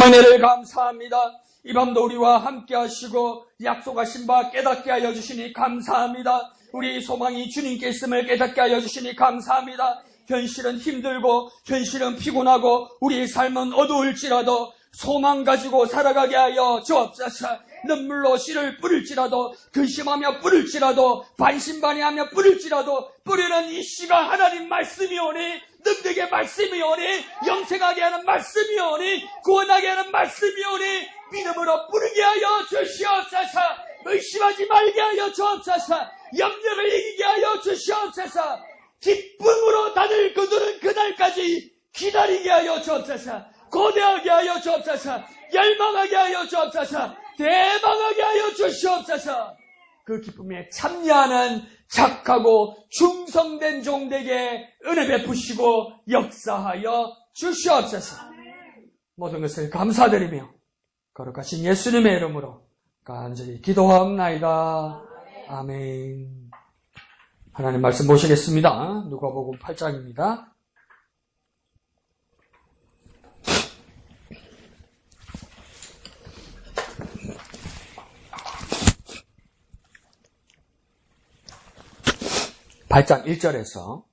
은혜를 감사합니다. 이 밤도 우리와 함께 하시고 약속하신 바 깨닫게 하여 주시니 감사합니다. 우리 소망이 주님께 있음을 깨닫게 하여 주시니 감사합니다. 현실은 힘들고 현실은 피곤하고 우리의 삶은 어두울지라도 소망 가지고 살아가게 하여 주옵소서. 눈물로 씨를 뿌릴지라도 근심하며 뿌릴지라도 반신반의하며 뿌릴지라도 뿌리는 이 씨가 하나님 말씀이오니 능력의 말씀이오니 영생하게 하는 말씀이오니 구원하게 하는 말씀이오니 믿음으로 뿌리게 하여 주시옵소서. 의심하지 말게 하여 주옵소서. 염려를 이기게 하여 주시옵소서. 기쁨으로 다들 그들은 그날까지 기다리게 하여 주옵소서. 고대하게 하여 주옵소서. 열망하게 하여 주옵소서. 대망하게 하여 주시옵소서. 그 기쁨에 참여하는 착하고 충성된 종되게 은혜 베푸시고 역사하여 주시옵소서. 모든 것을 감사드리며 거룩하신 예수님의 이름으로 간절히 기도하옵나이다. 아멘. 하나님 말씀 보시겠습니다. 누가복음 8장입니다. (8장) 1절에서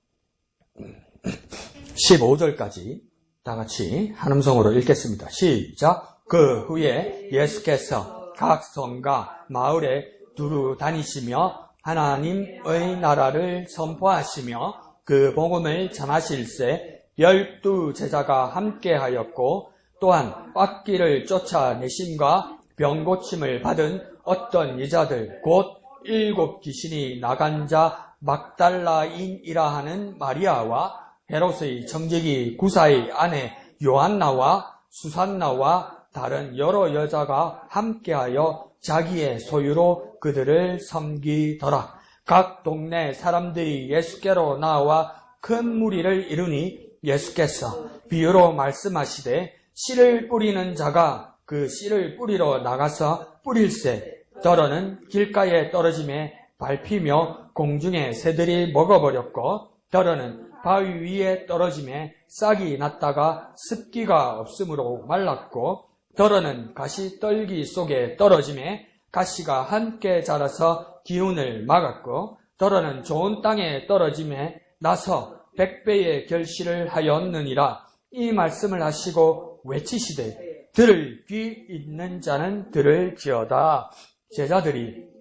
15절까지 다 같이 한 음성으로 읽겠습니다. 시작. 그 후에 예수께서 각 성과 마을에 두루 다니시며 하나님의 나라를 선포하시며 그 복음을 전하실세 12 제자가 함께하였고 또한 악귀를 쫓아내심과 병 고침을 받은 어떤 여자들 곧 7 귀신이 나간 자 막달라인이라 하는 마리아와 헤롯의 청지기 구사의 아내 요한나와 수산나와 다른 여러 여자가 함께하여 자기의 소유로 그들을 섬기더라. 각 동네 사람들이 예수께로 나와 큰 무리를 이루니 예수께서 비유로 말씀하시되 씨를 뿌리는 자가 그 씨를 뿌리러 나가서 뿌릴새 더러는 길가에 떨어짐에 밟히며 공중에 새들이 먹어버렸고 더러는 바위 위에 떨어짐에 싹이 났다가 습기가 없으므로 말랐고 더러는 가시떨기 속에 떨어짐에 가시가 함께 자라서 기운을 막았고 더러는 좋은 땅에 떨어짐에 나서 100배의 결실을 하였느니라. 이 말씀을 하시고 외치시되 들을 귀 있는 자는 들을지어다. 제자들이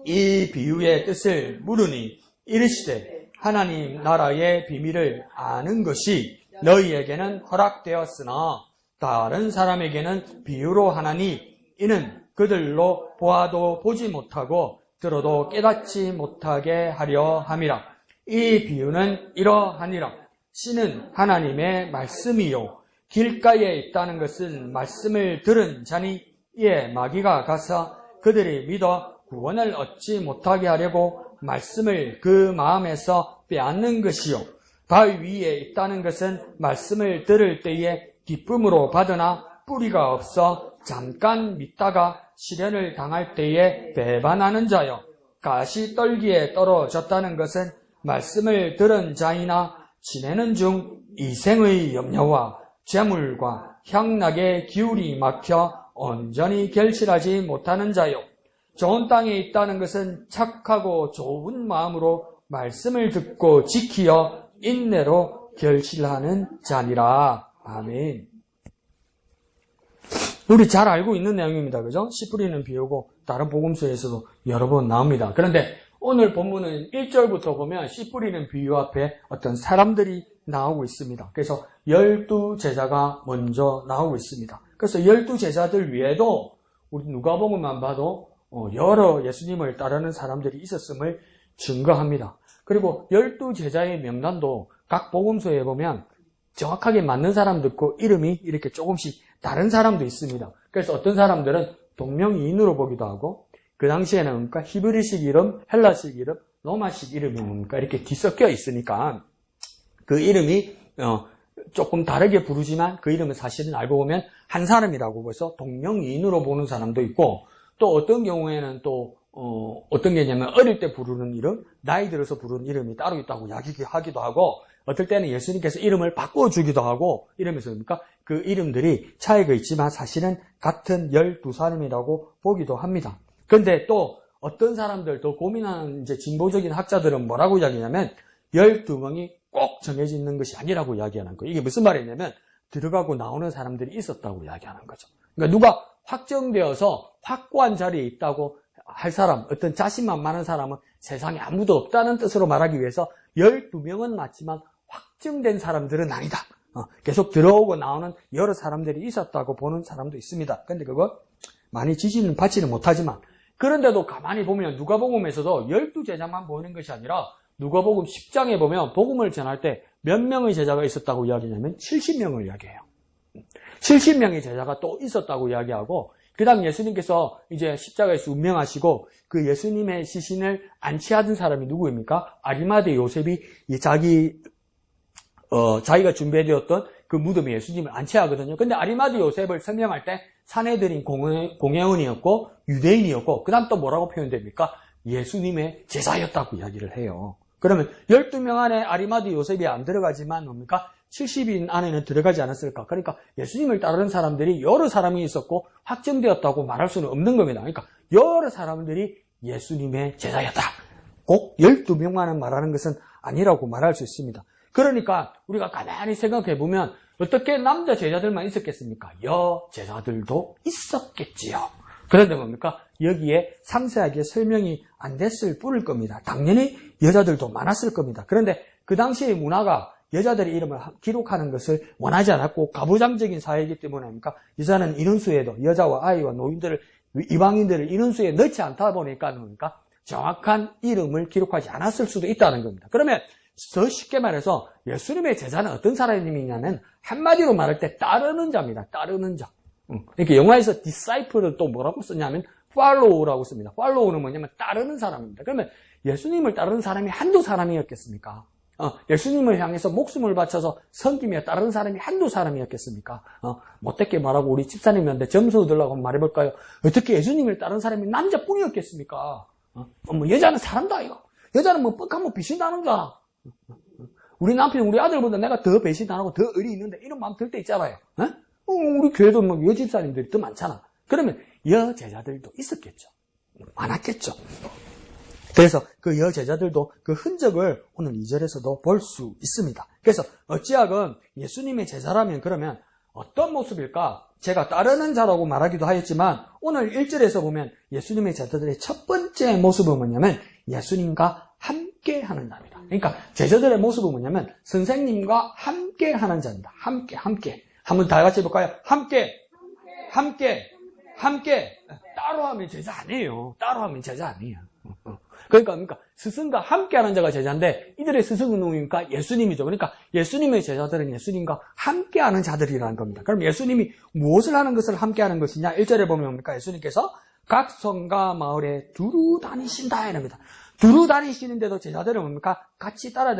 이 비유의 뜻을 물으니 이르시되 하나님 나라의 비밀을 아는 것이 너희에게는 허락되었으나 다른 사람에게는 비유로 하나니 이는 그들로 보아도 보지 못하고 들어도 깨닫지 못하게 하려 함이라. 이 비유는 이러하니라. 씨는 하나님의 말씀이요 길가에 있다는 것은 말씀을 들은 자니 이에 마귀가 가서 그들이 믿어 구원을 얻지 못하게 하려고 말씀을 그 마음에서 빼앗는 것이요 바위 위에 있다는 것은 말씀을 들을 때에 기쁨으로 받으나 뿌리가 없어 잠깐 믿다가 시련을 당할 때에 배반하는 자요 가시떨기에 떨어졌다는 것은 말씀을 들은 자이나 지내는 중 이생의 염려와 재물과 향락의 기울이 막혀 온전히 결실하지 못하는 자요 좋은 땅에 있다는 것은 착하고 좋은 마음으로 말씀을 듣고 지키어 인내로 결실하는 자니라. 아멘. 우리 잘 알고 있는 내용입니다. 그죠? 씨 뿌리는 비유고 다른 복음서에서도 여러 번 나옵니다. 그런데 오늘 본문은 1절부터 보면 씨 뿌리는 비유 앞에 어떤 사람들이 나오고 있습니다. 그래서 12 제자가 먼저 나오고 있습니다. 그래서 12 제자들 외에도 우리 누가복음만 봐도 여러 예수님을 따르는 사람들이 있었음을 증거합니다. 그리고 12 제자의 명단도 각 복음서에 보면 정확하게 맞는 사람도 있고 이름이 이렇게 조금씩 다른 사람도 있습니다. 그래서 어떤 사람들은 동명이인으로 보기도 하고 그 당시에는 그러니까 히브리식 이름, 헬라식 이름, 로마식 이름이 뭡니까 이렇게 뒤섞여 있으니까 그 이름이 조금 다르게 부르지만 그 이름은 사실은 알고 보면 한 사람이라고 해서 동명이인으로 보는 사람도 있고 또 어떤 경우에는 또 어떤 게 있냐면 어릴 때 부르는 이름, 나이 들어서 부르는 이름이 따로 있다고 이야기하기도 하고 어떨 때는 예수님께서 이름을 바꿔주기도 하고 이러면서 그러니까 그 이름들이 차이가 있지만 사실은 같은 12사람이라고 보기도 합니다. 그런데 또 어떤 사람들, 더 고민하는 이제 진보적인 학자들은 뭐라고 이야기하냐면 12명이 꼭 정해져 있는 것이 아니라고 이야기하는 거예요. 이게 무슨 말이냐면 들어가고 나오는 사람들이 있었다고 이야기하는 거죠. 그러니까 누가 확정되어서 확고한 자리에 있다고 할 사람, 어떤 자신만 많은 사람은 세상에 아무도 없다는 뜻으로 말하기 위해서 12명은 맞지만 확정된 사람들은 아니다. 계속 들어오고 나오는 여러 사람들이 있었다고 보는 사람도 있습니다. 근데 그거 많이 지지는 받지는 못하지만 그런데도 가만히 보면 누가복음에서도 12제자만 보이는 것이 아니라 누가복음 10장에 보면 복음을 전할 때 몇 명의 제자가 있었다고 이야기하냐면 70명을 이야기해요. 70명의 제자가 또 있었다고 이야기하고 그 다음 예수님께서 이제 십자가에서 운명하시고 그 예수님의 시신을 안치하던 사람이 누구입니까? 아리마대 요셉이 자기가 준비되었던 그 무덤에 예수님을 안치하거든요. 근데 아리마대 요셉을 설명할 때 사내들인 공회원이었고 유대인이었고 그 다음 또 뭐라고 표현됩니까? 예수님의 제자였다고 이야기를 해요. 그러면 12명 안에 아리마대 요셉이 안 들어가지만 뭡니까? 70인 안에는 들어가지 않았을까? 그러니까 예수님을 따르는 사람들이 여러 사람이 있었고 확정되었다고 말할 수는 없는 겁니다. 그러니까 여러 사람들이 예수님의 제자였다. 꼭 12명만은 말하는 것은 아니라고 말할 수 있습니다. 그러니까 우리가 가만히 생각해 보면 어떻게 남자 제자들만 있었겠습니까? 여 제자들도 있었겠지요. 그런데 뭡니까? 여기에 상세하게 설명이 안 됐을 뿐일 겁니다. 당연히 여자들도 많았을 겁니다. 그런데 그 당시의 문화가 여자들의 이름을 기록하는 것을 원하지 않았고 가부장적인 사회이기 때문에 뭡니까? 여자는 인원수에도 여자와 아이와 노인들을 이방인들을 인원수에 넣지 않다 보니까 뭡니까? 정확한 이름을 기록하지 않았을 수도 있다는 겁니다. 그러면 더 쉽게 말해서 예수님의 제자는 어떤 사람이냐면 한마디로 말할 때 따르는 자입니다. 따르는 자. 이렇게 영화에서 disciple을 또 뭐라고 썼냐면 follow라고 씁니다. follow는 뭐냐면 따르는 사람입니다. 그러면 예수님을 따르는 사람이 한두 사람이었겠습니까? 예수님을 향해서 목숨을 바쳐서 섬기며 따르는 사람이 한두 사람이었겠습니까? 못되게 말하고 우리 집사님한테 점수 얻으려고 한번 말해볼까요? 어떻게 예수님을 따르는 사람이 남자뿐이었겠습니까? 뭐 여자는 사람다 이거. 여자는 뭐 뻑하면 배신하는 줄 알아. 우리 남편, 우리 아들보다 내가 더 배신 안 하고 더 의리 있는데 이런 마음 들 때 있잖아요. 우리 교회도 뭐 여집사님들이 더 많잖아. 그러면 여제자들도 있었겠죠. 많았겠죠. 그래서 그 여제자들도 그 흔적을 오늘 2절에서도 볼 수 있습니다. 그래서 어찌하건 예수님의 제자라면 그러면 어떤 모습일까? 제가 따르는 자라고 말하기도 하였지만 오늘 1절에서 보면 예수님의 제자들의 첫 번째 모습은 뭐냐면 예수님과 함께 하는 자입니다. 그러니까 제자들의 모습은 뭐냐면 선생님과 함께 하는 자입니다. 함께. 한번 다 같이 해볼까요? 함께. 따로 하면 제자 아니에요. 따로 하면 제자 아니에요. 그러니까 스승과 함께 하는 자가 제자인데 이들의 스승은 누구입니까? 예수님이죠. 그러니까 예수님의 제자들은 예수님과 함께 하는 자들이라는 겁니다. 그럼 예수님이 무엇을 하는 것을 함께 하는 것이냐? 1절에 보면 뭡니까? 예수님께서 각 성과 마을에 두루 다니신다 이랍니다. 두루 다니시는데도 제자들은 뭡니까? 같이 따라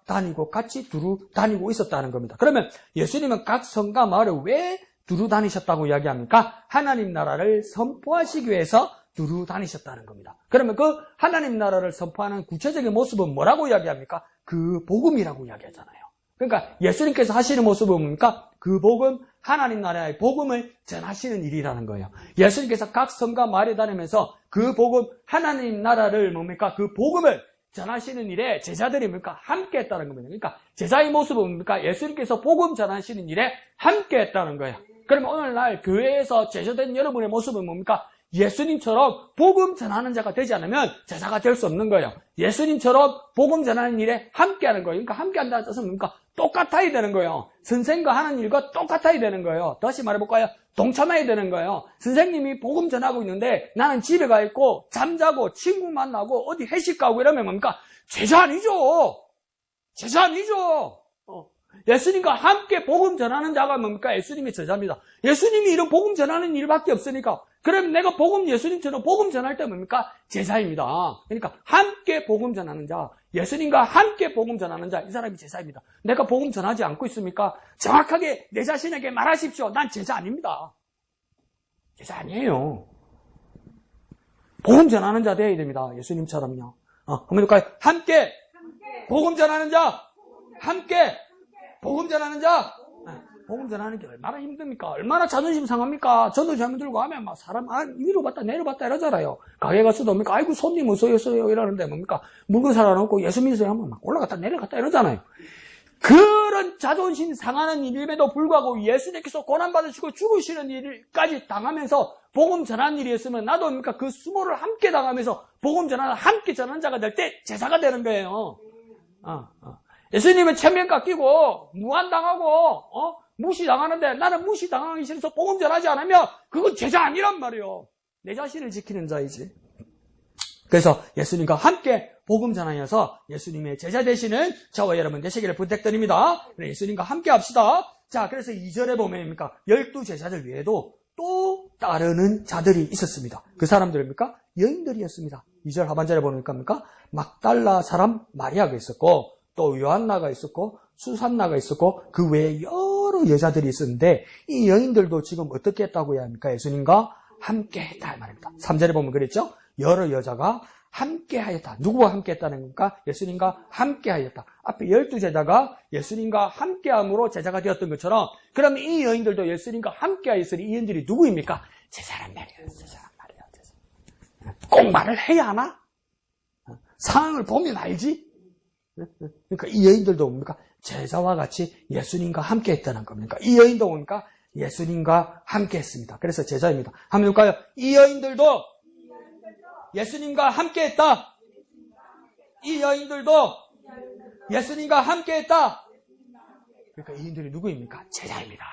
다니고 같이 두루 다니고 있었다는 겁니다. 그러면 예수님은 각 성과 마을에 왜 두루 다니셨다고 이야기합니까? 하나님 나라를 선포하시기 위해서 두루 다니셨다는 겁니다. 그러면 그 하나님 나라를 선포하는 구체적인 모습은 뭐라고 이야기합니까? 그 복음이라고 이야기하잖아요. 그러니까 예수님께서 하시는 모습은 뭡니까? 그 복음, 하나님 나라의 복음을 전하시는 일이라는 거예요. 예수님께서 각 성과 마을에 다니면서 그 복음, 하나님 나라를 뭡니까? 그 복음을 전하시는 일에 제자들이 뭡니까? 함께 했다는 겁니다. 그러니까 제자의 모습은 뭡니까? 예수님께서 복음 전하시는 일에 함께 했다는 거예요. 그러면 오늘날 교회에서 제자된 여러분의 모습은 뭡니까? 예수님처럼 복음 전하는 자가 되지 않으면 제자가 될 수 없는 거예요. 예수님처럼 복음 전하는 일에 함께하는 거예요. 그러니까 함께한다는 뜻은 뭡니까? 똑같아야 되는 거예요. 선생님과 하는 일과 똑같아야 되는 거예요. 다시 말해볼까요? 동참해야 되는 거예요. 선생님이 복음 전하고 있는데 나는 집에 가 있고 잠자고 친구 만나고 어디 회식 가고 이러면 뭡니까? 제자 아니죠. 예수님과 함께 복음 전하는 자가 뭡니까? 예수님의 제자입니다. 예수님이 이런 복음 전하는 일밖에 없으니까 그럼 내가 예수님처럼 복음 전할 때 뭡니까? 제자입니다. 그러니까 함께 복음 전하는 자, 예수님과 함께 복음 전하는 자, 이 사람이 제자입니다. 내가 복음 전하지 않고 있습니까? 정확하게 내 자신에게 말하십시오. 난 제자 아닙니다. 제자 아니에요. 복음 전하는 자 되어야 됩니다. 예수님처럼요. 한번 해볼까요? 함께 복음 전하는 자, 함께 복음 전하는 자. 복음 전하는 게 얼마나 힘듭니까? 얼마나 자존심 상합니까? 저도 잘못 들고 하면 막 사람 위로 봤다 내려봤다 이러잖아요. 가게 가서도 뭡니까? 아이고 손님 어서 오세요 이러는데 뭡니까? 물건 사러놓고 예수 믿으세요 하면 막 올라갔다 내려갔다 이러잖아요. 그런 자존심 상하는 일임에도 불구하고 예수님께서 고난받으시고 죽으시는 일까지 당하면서 복음 전하는 일이었으면 나도 뭡니까? 그 수모를 함께 당하면서 복음 전하는 함께 전하는 자가 될 때 제사가 되는 거예요. 예수님은 체면가 끼고 무한당하고 무시당하는데 나는 무시당하기 싫어서 복음 전하지 않으면 그건 제자 아니란 말이에요. 내 자신을 지키는 자이지. 그래서 예수님과 함께 복음 전하여서 예수님의 제자 되시는 저와 여러분 되시기를 부탁드립니다. 예수님과 함께 합시다. 자, 그래서 2절에 보면입니까? 12제자들 외에도 또 따르는 자들이 있었습니다. 그 사람들입니까? 여인들이었습니다. 2절 하반절에 보니까 막달라 사람 마리아가 있었고 또 요한나가 있었고 수산나가 있었고 그 외에 여러 여자들이 있었는데 이 여인들도 지금 어떻게 했다고 해야 합니까? 예수님과 함께 했다 말입니다. 3절에 보면 그랬죠? 여러 여자가 함께 하였다. 누구와 함께 했다는 겁니까? 예수님과 함께 하였다. 앞에 12제자가 예수님과 함께 함으로 제자가 되었던 것처럼 그럼 이 여인들도 예수님과 함께 하였으니 이 여인들이 누구입니까? 제자란 말이에요. 제자란 말이에요. 제자. 꼭 말을 해야 하나? 상황을 보면 알지? 그러니까 이 여인들도 뭡니까? 제자와 같이 예수님과 함께 했다는 겁니까? 이 여인도 뭡니까? 예수님과 함께 했습니다. 그래서 제자입니다. 한번 볼까요? 이 여인들도 예수님과 함께 했다. 이 여인들도 예수님과 함께 했다. 그러니까 이 여인들이 누구입니까? 제자입니다.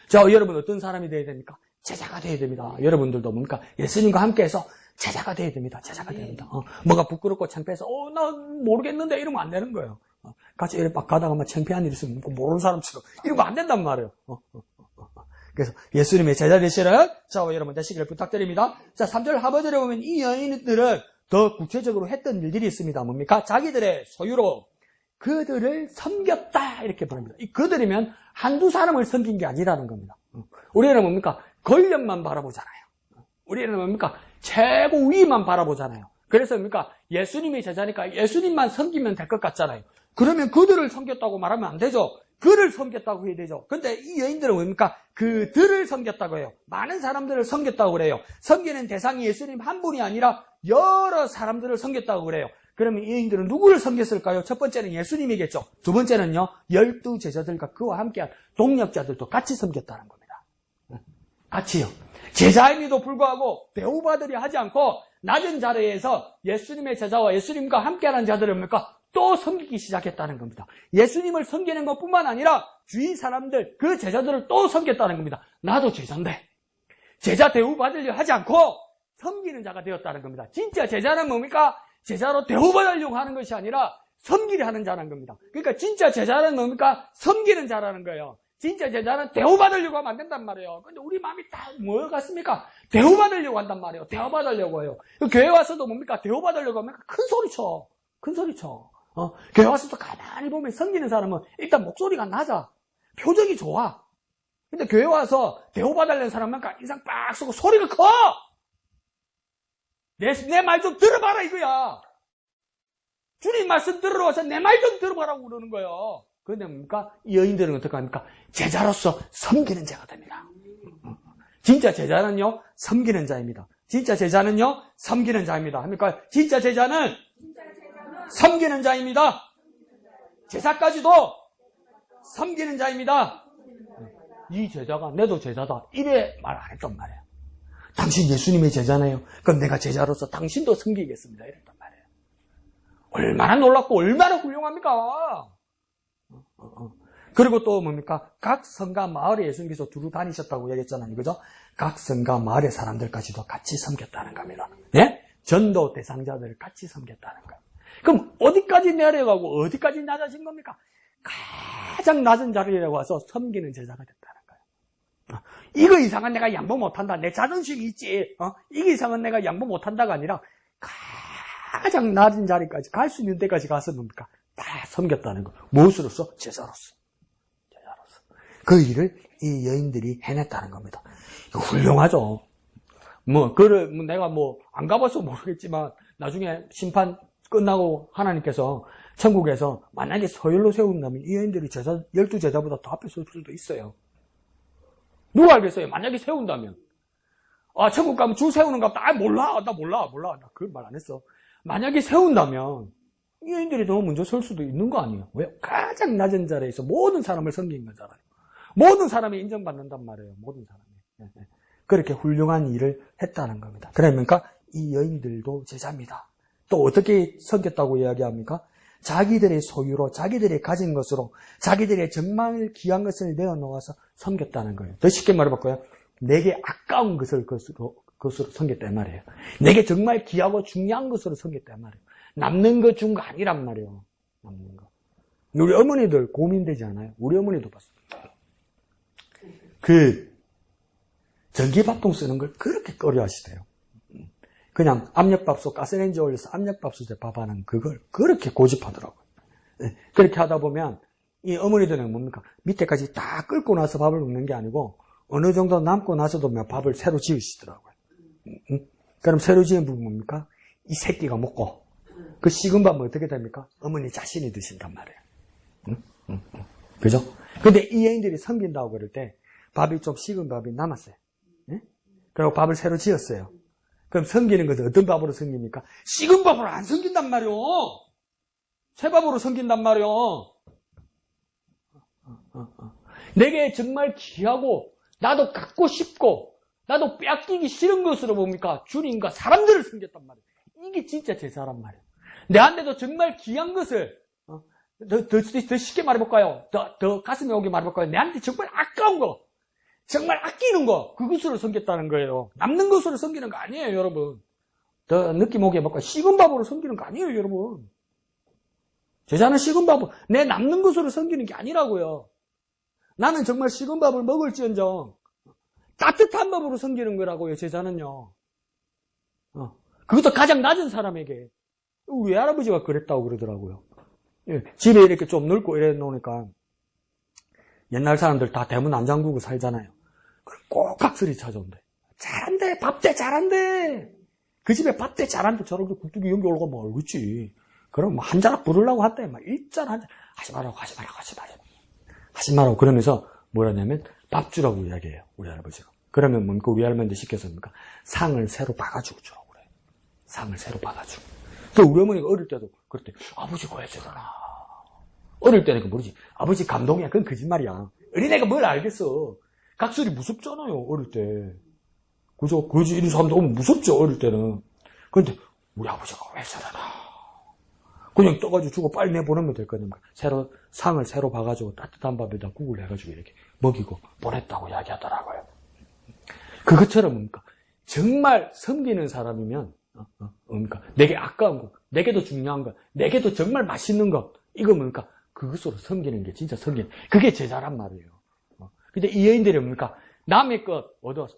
자, 여러분 어떤 사람이 되어야 됩니까? 제자가 되어야 됩니다. 여러분들도 뭡니까? 예수님과 함께 해서 제자가 되어야 됩니다. 제자가 되어야 됩니다. 뭐가 부끄럽고 창피해서 나 모르겠는데 이러면 안 되는 거예요. 같이 이렇게 막 가다가 막 창피한 일 있으면 모르는 사람처럼 이러면 안 된단 말이에요. 그래서 예수님의 제자 되시는 저와 여러분 되시기를 부탁드립니다. 자, 3절 하반절에 보면 이 여인들은 더 구체적으로 했던 일들이 있습니다. 뭡니까? 자기들의 소유로 그들을 섬겼다 이렇게 보냅니다. 이 그들이면 한두 사람을 섬긴 게 아니라는 겁니다. 우리는 뭡니까? 권력만 바라보잖아요. 우리는 뭡니까? 최고 위만 바라보잖아요. 그래서 뭡니까? 예수님이 제자니까 예수님만 섬기면 될 것 같잖아요. 그러면 그들을 섬겼다고 말하면 안 되죠. 그를 섬겼다고 해야 되죠. 근데 이 여인들은 뭡니까? 그들을 섬겼다고 해요. 많은 사람들을 섬겼다고 그래요. 섬기는 대상이 예수님 한 분이 아니라 여러 사람들을 섬겼다고 그래요. 그러면 이 여인들은 누구를 섬겼을까요? 첫 번째는 예수님이겠죠. 두 번째는요, 12제자들과 그와 함께한 동역자들도 같이 섬겼다는 겁니다. 같이요. 제자임에도 불구하고 대우받으려 하지 않고 낮은 자리에서 예수님의 제자와 예수님과 함께하는 자들을 뭡니까? 또 섬기기 시작했다는 겁니다. 예수님을 섬기는 것뿐만 아니라 주위 사람들, 그 제자들을 또 섬겼다는 겁니다. 나도 제자인데 제자 대우받으려 하지 않고 섬기는 자가 되었다는 겁니다. 진짜 제자는 뭡니까? 제자로 대우받으려고 하는 것이 아니라 섬기려 하는 자라는 겁니다. 그러니까 진짜 제자는 뭡니까? 섬기는 자라는 거예요. 진짜 제자는 대우받으려고 하면 안 된단 말이에요. 근데 우리 마음이 다 뭐 같습니까? 대우받으려고 한단 말이에요. 대우받으려고 해요. 교회 와서도 뭡니까? 대우받으려고 하면 큰 소리 쳐. 큰 소리 쳐. 교회 와서도 가만히 보면 섬기는 사람은 일단 목소리가 낮아. 표정이 좋아. 근데 교회 와서 대우받으려는 사람은 인상 빡 쓰고 소리가 커! 내 말 좀 들어봐라 이거야. 주님 말씀 들으러 와서 내 말 좀 들어봐라고 그러는 거예요. 그런데 뭡니까? 이 여인들은 어떻게 합니까? 제자로서 섬기는 자가 됩니다. 진짜 제자는요, 섬기는 자입니다. 진짜 제자는요, 섬기는 자입니다. 합니까? 진짜 제자는 섬기는 자입니다. 제자까지도 섬기는 자입니다. 이 제자가 내도 제자다. 이래 말 안 했단 말이에요. 당신 예수님의 제자네요. 그럼 내가 제자로서 당신도 섬기겠습니다. 이랬단 말이에요. 얼마나 놀랍고 얼마나 훌륭합니까? 그리고 또 뭡니까? 각 성과 마을에 예수님께서 두루 다니셨다고 얘기했잖아요. 그죠? 각 성과 마을의 사람들까지도 같이 섬겼다는 겁니다. 예? 전도 대상자들을 같이 섬겼다는 거예요. 그럼 어디까지 내려가고 어디까지 낮아진 겁니까? 가장 낮은 자리에 와서 섬기는 제자가 됐다는 거예요. 이거 이상은 내가 양보 못한다. 내 자존심이 있지. 이거 이상은 내가 양보 못한다가 아니라 가장 낮은 자리까지 갈 수 있는 데까지 가서 뭡니까? 다 섬겼다는 거. 무엇으로서? 제자로서. 제자로서. 그 일을 이 여인들이 해냈다는 겁니다. 이거 훌륭하죠. 내가 안 가봐서 모르겠지만 나중에 심판 끝나고 하나님께서 천국에서 만약에 서열로 세운다면 이 여인들이 12제자보다 더 앞에 설 수도 있어요. 누가 알겠어요? 만약에 세운다면. 아, 천국 가면 줄 세우는 거, 몰라. 나 그 말 안 했어. 만약에 세운다면, 이 여인들이 너무 먼저 설 수도 있는 거 아니에요? 왜요? 가장 낮은 자리에서 모든 사람을 섬긴 거잖아요. 모든 사람이 인정받는단 말이에요. 모든 사람이. 그렇게 훌륭한 일을 했다는 겁니다. 그러니까 이 여인들도 제자입니다. 또 어떻게 섬겼다고 이야기합니까? 자기들의 소유로, 자기들이 가진 것으로, 자기들의 정말 귀한 것을 내어놓아서 섬겼다는 거예요. 더 쉽게 말해볼까요? 내게 아까운 그것으로 섬겼단 말이에요. 내게 정말 귀하고 중요한 것으로 섬겼단 말이에요. 남는 거 준 거 아니란 말이에요. 남는 거. 우리 어머니들 고민되지 않아요? 우리 어머니도 봤어요. 전기밥통 쓰는 걸 그렇게 꺼려하시대요. 그냥 압력밥솥, 가스레인지 올려서 압력밥솥에 밥하는 그걸 그렇게 고집하더라고요. 그렇게 하다 보면 이 어머니들은 뭡니까? 밑에까지 다 끓고 나서 밥을 먹는 게 아니고 어느 정도 남고 나서도 밥을 새로 지으시더라고요. 그럼 새로 지은 부분 뭡니까? 이 새끼가 먹고 그 식은 밥은 어떻게 됩니까? 어머니 자신이 드신단 말이에요. 그죠? 근데 이 여인들이 섬긴다고 그럴 때 밥이 좀 식은 밥이 남았어요. 그리고 밥을 새로 지었어요. 그럼 섬기는 것은 어떤 밥으로 섬깁니까? 식은 밥으로 안 섬긴단 말이요. 새 밥으로 섬긴단 말이요. 내게 정말 귀하고 나도 갖고 싶고 나도 뺏기기 싫은 것으로 뭡니까? 주님과 사람들을 섬겼단 말이에요. 이게 진짜 제사란 말이에요. 내한테도 정말 귀한 것을 더 쉽게 말해볼까요? 더 가슴에 오게 말해볼까요? 내한테 정말 아까운 거, 정말 아끼는 거, 그것으로 섬겼다는 거예요. 남는 것으로 섬기는 거 아니에요, 여러분. 더 느낌 오게 해볼까요? 식은 밥으로 섬기는 거 아니에요, 여러분. 제자는 식은 밥으로, 내 남는 것으로 섬기는 게 아니라고요. 나는 정말 식은 밥을 먹을지언정 따뜻한 밥으로 섬기는 거라고요, 제자는요. 그것도 가장 낮은 사람에게. 우리 할아버지가 그랬다고 그러더라고요. 예, 집에 이렇게 좀 넓고 이래 놓으니까 옛날 사람들 다 대문 안 잠그고 살잖아요. 그럼 꼭 각설이 찾아온대. 잘한대, 밥대 잘한대. 그 집에 밥대 잘한대. 저렇게 굴뚝이 연기 올라가면 알겠지. 그럼 뭐 한 자락 부르려고 한대. 막 일잔 한 잔. 하지 말라고. 그러면서 뭐라냐면 밥 주라고 이야기해요. 우리 할아버지가. 그러면 뭡니까? 우리 할머니한테 시켜서 뭡니까? 상을 새로 박아주고 주라고 그래. 상을 새로 박아주고. 또 우리 어머니가 어릴 때도 그랬대. 아버지가 왜 저러나. 어릴 때는 그 모르지. 아버지 감동이야. 그건 거짓말이야. 어린애가 뭘 알겠어. 각설이 무섭잖아요. 어릴 때. 그죠? 그지 이런 사람도 오면 무섭죠. 어릴 때는. 그런데 우리 아버지가 왜 저러나. 그냥 떠가지고 주고 빨리 내보내면 될 거니까. 상을 새로 봐가지고 따뜻한 밥에다 국을 해가지고 이렇게 먹이고 보냈다고 이야기하더라고요. 그것처럼 뭡니까? 정말 섬기는 사람이면 뭡니까? 내게 아까운 것, 내게도 중요한 것, 내게도 정말 맛있는 것, 이거 뭡니까? 그것으로 섬기는 게 진짜 섬기는, 그게 제자란 말이에요. 근데 이 여인들이 뭡니까? 남의 것 얻어서,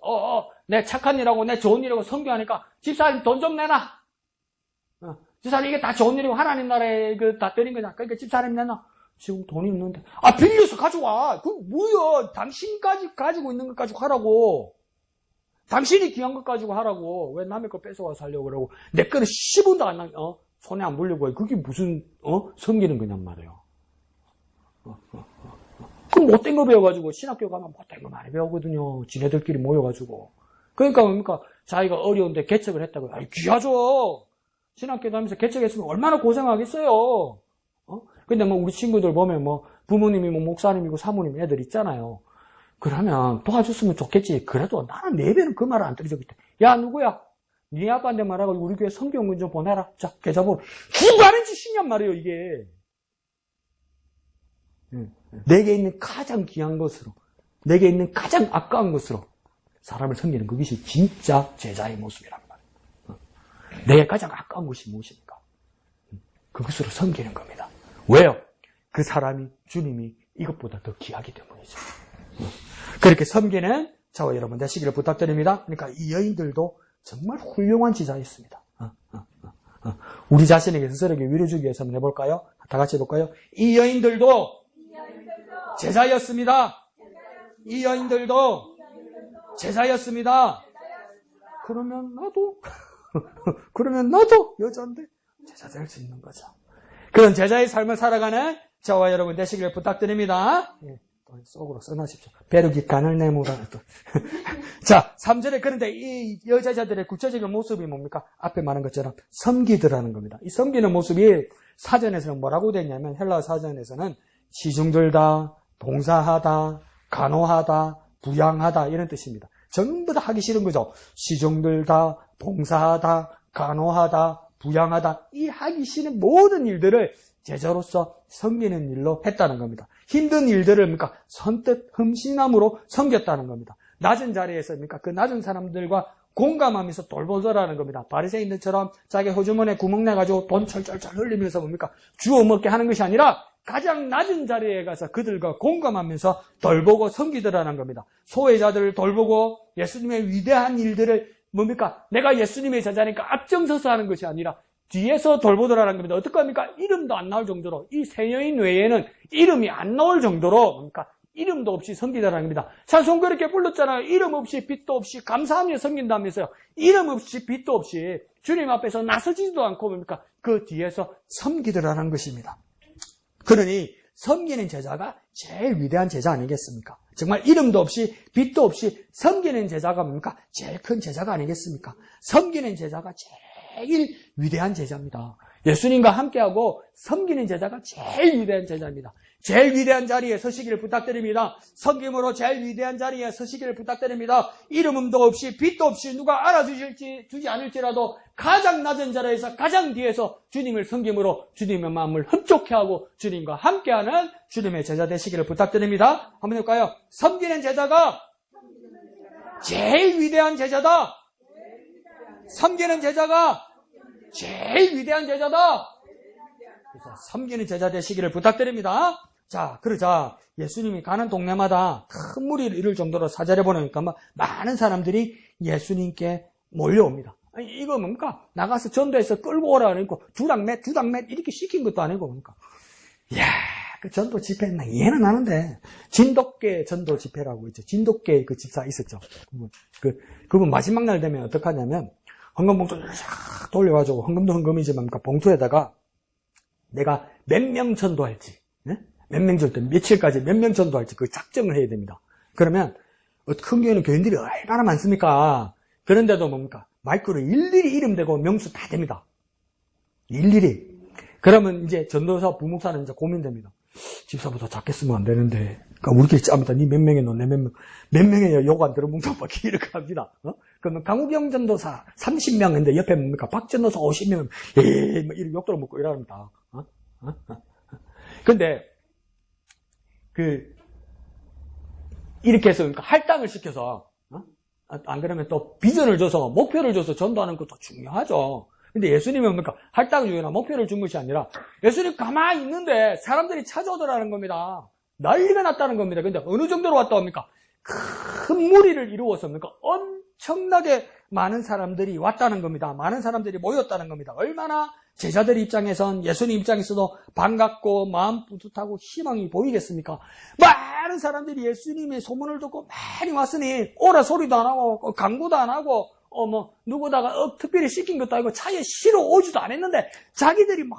내 착한 일하고 내 좋은 일하고 섬겨하니까 집사님 돈 좀 내놔. 집사님 이게 다 좋은 일이고 하나님 나라에 다 드린 거냐? 그러니까 집사님 내놔. 지금 돈이 있는데, 빌려서 가져와. 그 뭐야? 당신까지 가지고 있는 것 가지고 하라고. 당신이 귀한 것 가지고 하라고. 왜 남의 거 뺏어와서 하려고 그러고. 내 거는 10원도 안 손에 안 물려고 해. 그게 무슨, 섬기는 거냔 말이에요. 그럼 못된 거 배워가지고, 신학교 가면 못된 거 많이 배우거든요. 지네들끼리 모여가지고. 그러니까 뭡니까? 자기가 어려운데 개척을 했다고. 귀하죠. 신학교 다니면서 개척했으면 얼마나 고생하겠어요. 근데 뭐 우리 친구들 보면 부모님이 목사님이고 사모님 애들 있잖아요. 그러면 도와줬으면 좋겠지. 그래도 나는 내 배는 그 말을 안 들어줬기 때문에. 야, 누구야? 네 아빠한테 말하고 우리 교회 성경문 좀 보내라. 자, 계좌번호. 누가 하는 짓이냔 말이에요, 이게. 내게 있는 가장 귀한 것으로, 내게 있는 가장 아까운 것으로 사람을 섬기는 그것이 진짜 제자의 모습이란 말이에요. 내게 가장 아까운 것이 무엇입니까? 그것으로 섬기는 겁니다. 왜요? 그 사람이, 주님이 이것보다 더 귀하기 때문이죠. 그렇게 섬기는 저와 여러분 되시기를 부탁드립니다. 그러니까 이 여인들도 정말 훌륭한 제자였습니다. 우리 자신에게 스스로에게 위로 주기 위해서 한번 해볼까요? 다 같이 해볼까요? 이 여인들도 제자였습니다. 이 여인들도 제자였습니다. 그러면 나도 여자인데 제자 될 수 있는 거죠. 그런 제자의 삶을 살아가는 저와 여러분 되시기를 부탁드립니다. 속으로 써놓으십시오. 베르기 간을 내모라. 자, 3절에 그런데 이 여자들의 구체적인 모습이 뭡니까? 앞에 말한 것처럼 섬기더라는 겁니다. 이 섬기는 모습이 사전에서는 뭐라고 되냐면 헬라 사전에서는 시중들다, 봉사하다, 간호하다, 부양하다 이런 뜻입니다. 전부 다 하기 싫은 거죠. 시중들다, 봉사하다, 간호하다, 부양하다 이 하기 싫은 모든 일들을 제자로서 섬기는 일로 했다는 겁니다. 힘든 일들을 그러니까 선뜻 흠신함으로 섬겼다는 겁니다. 낮은 자리에서 그러니까 그 낮은 사람들과 공감하면서 돌보더라는 겁니다. 바리새인들처럼 자기 호주머니에 구멍 내가지고 돈 철철철 흘리면서 뭡니까 주워 먹게 하는 것이 아니라 가장 낮은 자리에 가서 그들과 공감하면서 돌보고 섬기더라는 겁니다. 소외자들을 돌보고 예수님의 위대한 일들을 뭡니까 내가 예수님의 제자니까 앞장서서 하는 것이 아니라 뒤에서 돌보더라는 겁니다. 어떡합니까? 이름도 안 나올 정도로 이 세 여인 외에는 이름이 안 나올 정도로 그러니까 이름도 없이 섬기더라는 겁니다. 찬송 그렇게 불렀잖아요. 이름 없이 빛도 없이 감사하며 섬긴다면서요. 이름 없이 빛도 없이 주님 앞에서 나서지도 않고 뭡니까 그 뒤에서 섬기더라는 것입니다. 그러니 섬기는 제자가 제일 위대한 제자 아니겠습니까? 정말 이름도 없이 빛도 없이 섬기는 제자가 뭡니까? 제일 큰 제자가 아니겠습니까? 섬기는 제자가 제일 위대한 제자입니다. 예수님과 함께하고 섬기는 제자가 제일 위대한 제자입니다. 제일 위대한 자리에 서시기를 부탁드립니다. 섬김으로 제일 위대한 자리에 서시기를 부탁드립니다. 이름도 없이 빛도 없이 누가 알아주지 않을지라도 가장 낮은 자리에서 가장 뒤에서 주님을 섬김으로 주님의 마음을 흡족해 하고 주님과 함께하는 주님의 제자 되시기를 부탁드립니다. 한번 해볼까요? 섬기는 제자가 제일 위대한 제자다. 섬기는 제자가 제일 위대한 제자다. 그래서 섬기는 제자 되시기를 부탁드립니다. 자, 그러자 예수님이 가는 동네마다 큰 무리를 이룰 정도로 사절에 보니까 많은 사람들이 예수님께 몰려옵니다. 아니, 이거 뭡니까? 나가서 전도해서 끌고 오라 그러니까 주당 몇 이렇게 시킨 것도 아니고 뭡니까? 이야, 그 전도 집회 이해는 하는데 진돗개 전도 집회라고 있죠. 진돗개 그 집사 있었죠. 그분 마지막 날 되면 어떡하냐면 헌금봉투를 싹 돌려가지고 헌금도 헌금이지만 봉투에다가 내가 몇 명 전도할지 몇 명 줄 때 며칠까지 몇 명 전도할지 그 작정을 해야 됩니다. 그러면 큰 교회는 교인들이 얼마나 많습니까? 그런데도 뭡니까? 마이크로 일일이 이름 대고 명수 다 됩니다. 일일이. 그러면 이제 전도사 부목사는 이제 고민됩니다. 집사보다 작게 쓰면 안 되는데. 그러니까 우리끼리 짭니다. 니 몇 명에 넣어, 내 몇 명에 요거 안 들어 뭉쳐받기 이렇게 합니다. 그러면 강우경 전도사 30명 인데 옆에 뭡니까? 박 전도사 50명. 에이, 뭐 이렇게 욕들어 먹고 이러랍니다. 근데 이렇게 해서 그러니까 할당을 시켜서 안 그러면 또 비전을 줘서 목표를 줘서 전도하는 것도 중요하죠. 근데 예수님은 뭡니까? 할당을 주거나 목표를 준 것이 아니라 예수님 가만히 있는데 사람들이 찾아오더라는 겁니다. 난리가 났다는 겁니다. 근데 어느 정도로 왔다 옵니까? 큰 무리를 이루어서 뭡니까? 엄청나게 많은 사람들이 왔다는 겁니다. 많은 사람들이 모였다는 겁니다. 얼마나 제자들 입장에선 예수님 입장에서도 반갑고 마음 뿌듯하고 희망이 보이겠습니까? 많은 사람들이 예수님의 소문을 듣고 많이 왔으니 오라 소리도 안 하고 강구도 안 하고 누구다가 특별히 시킨 것도 아니고 차에 실어 오지도 않았는데 자기들이 막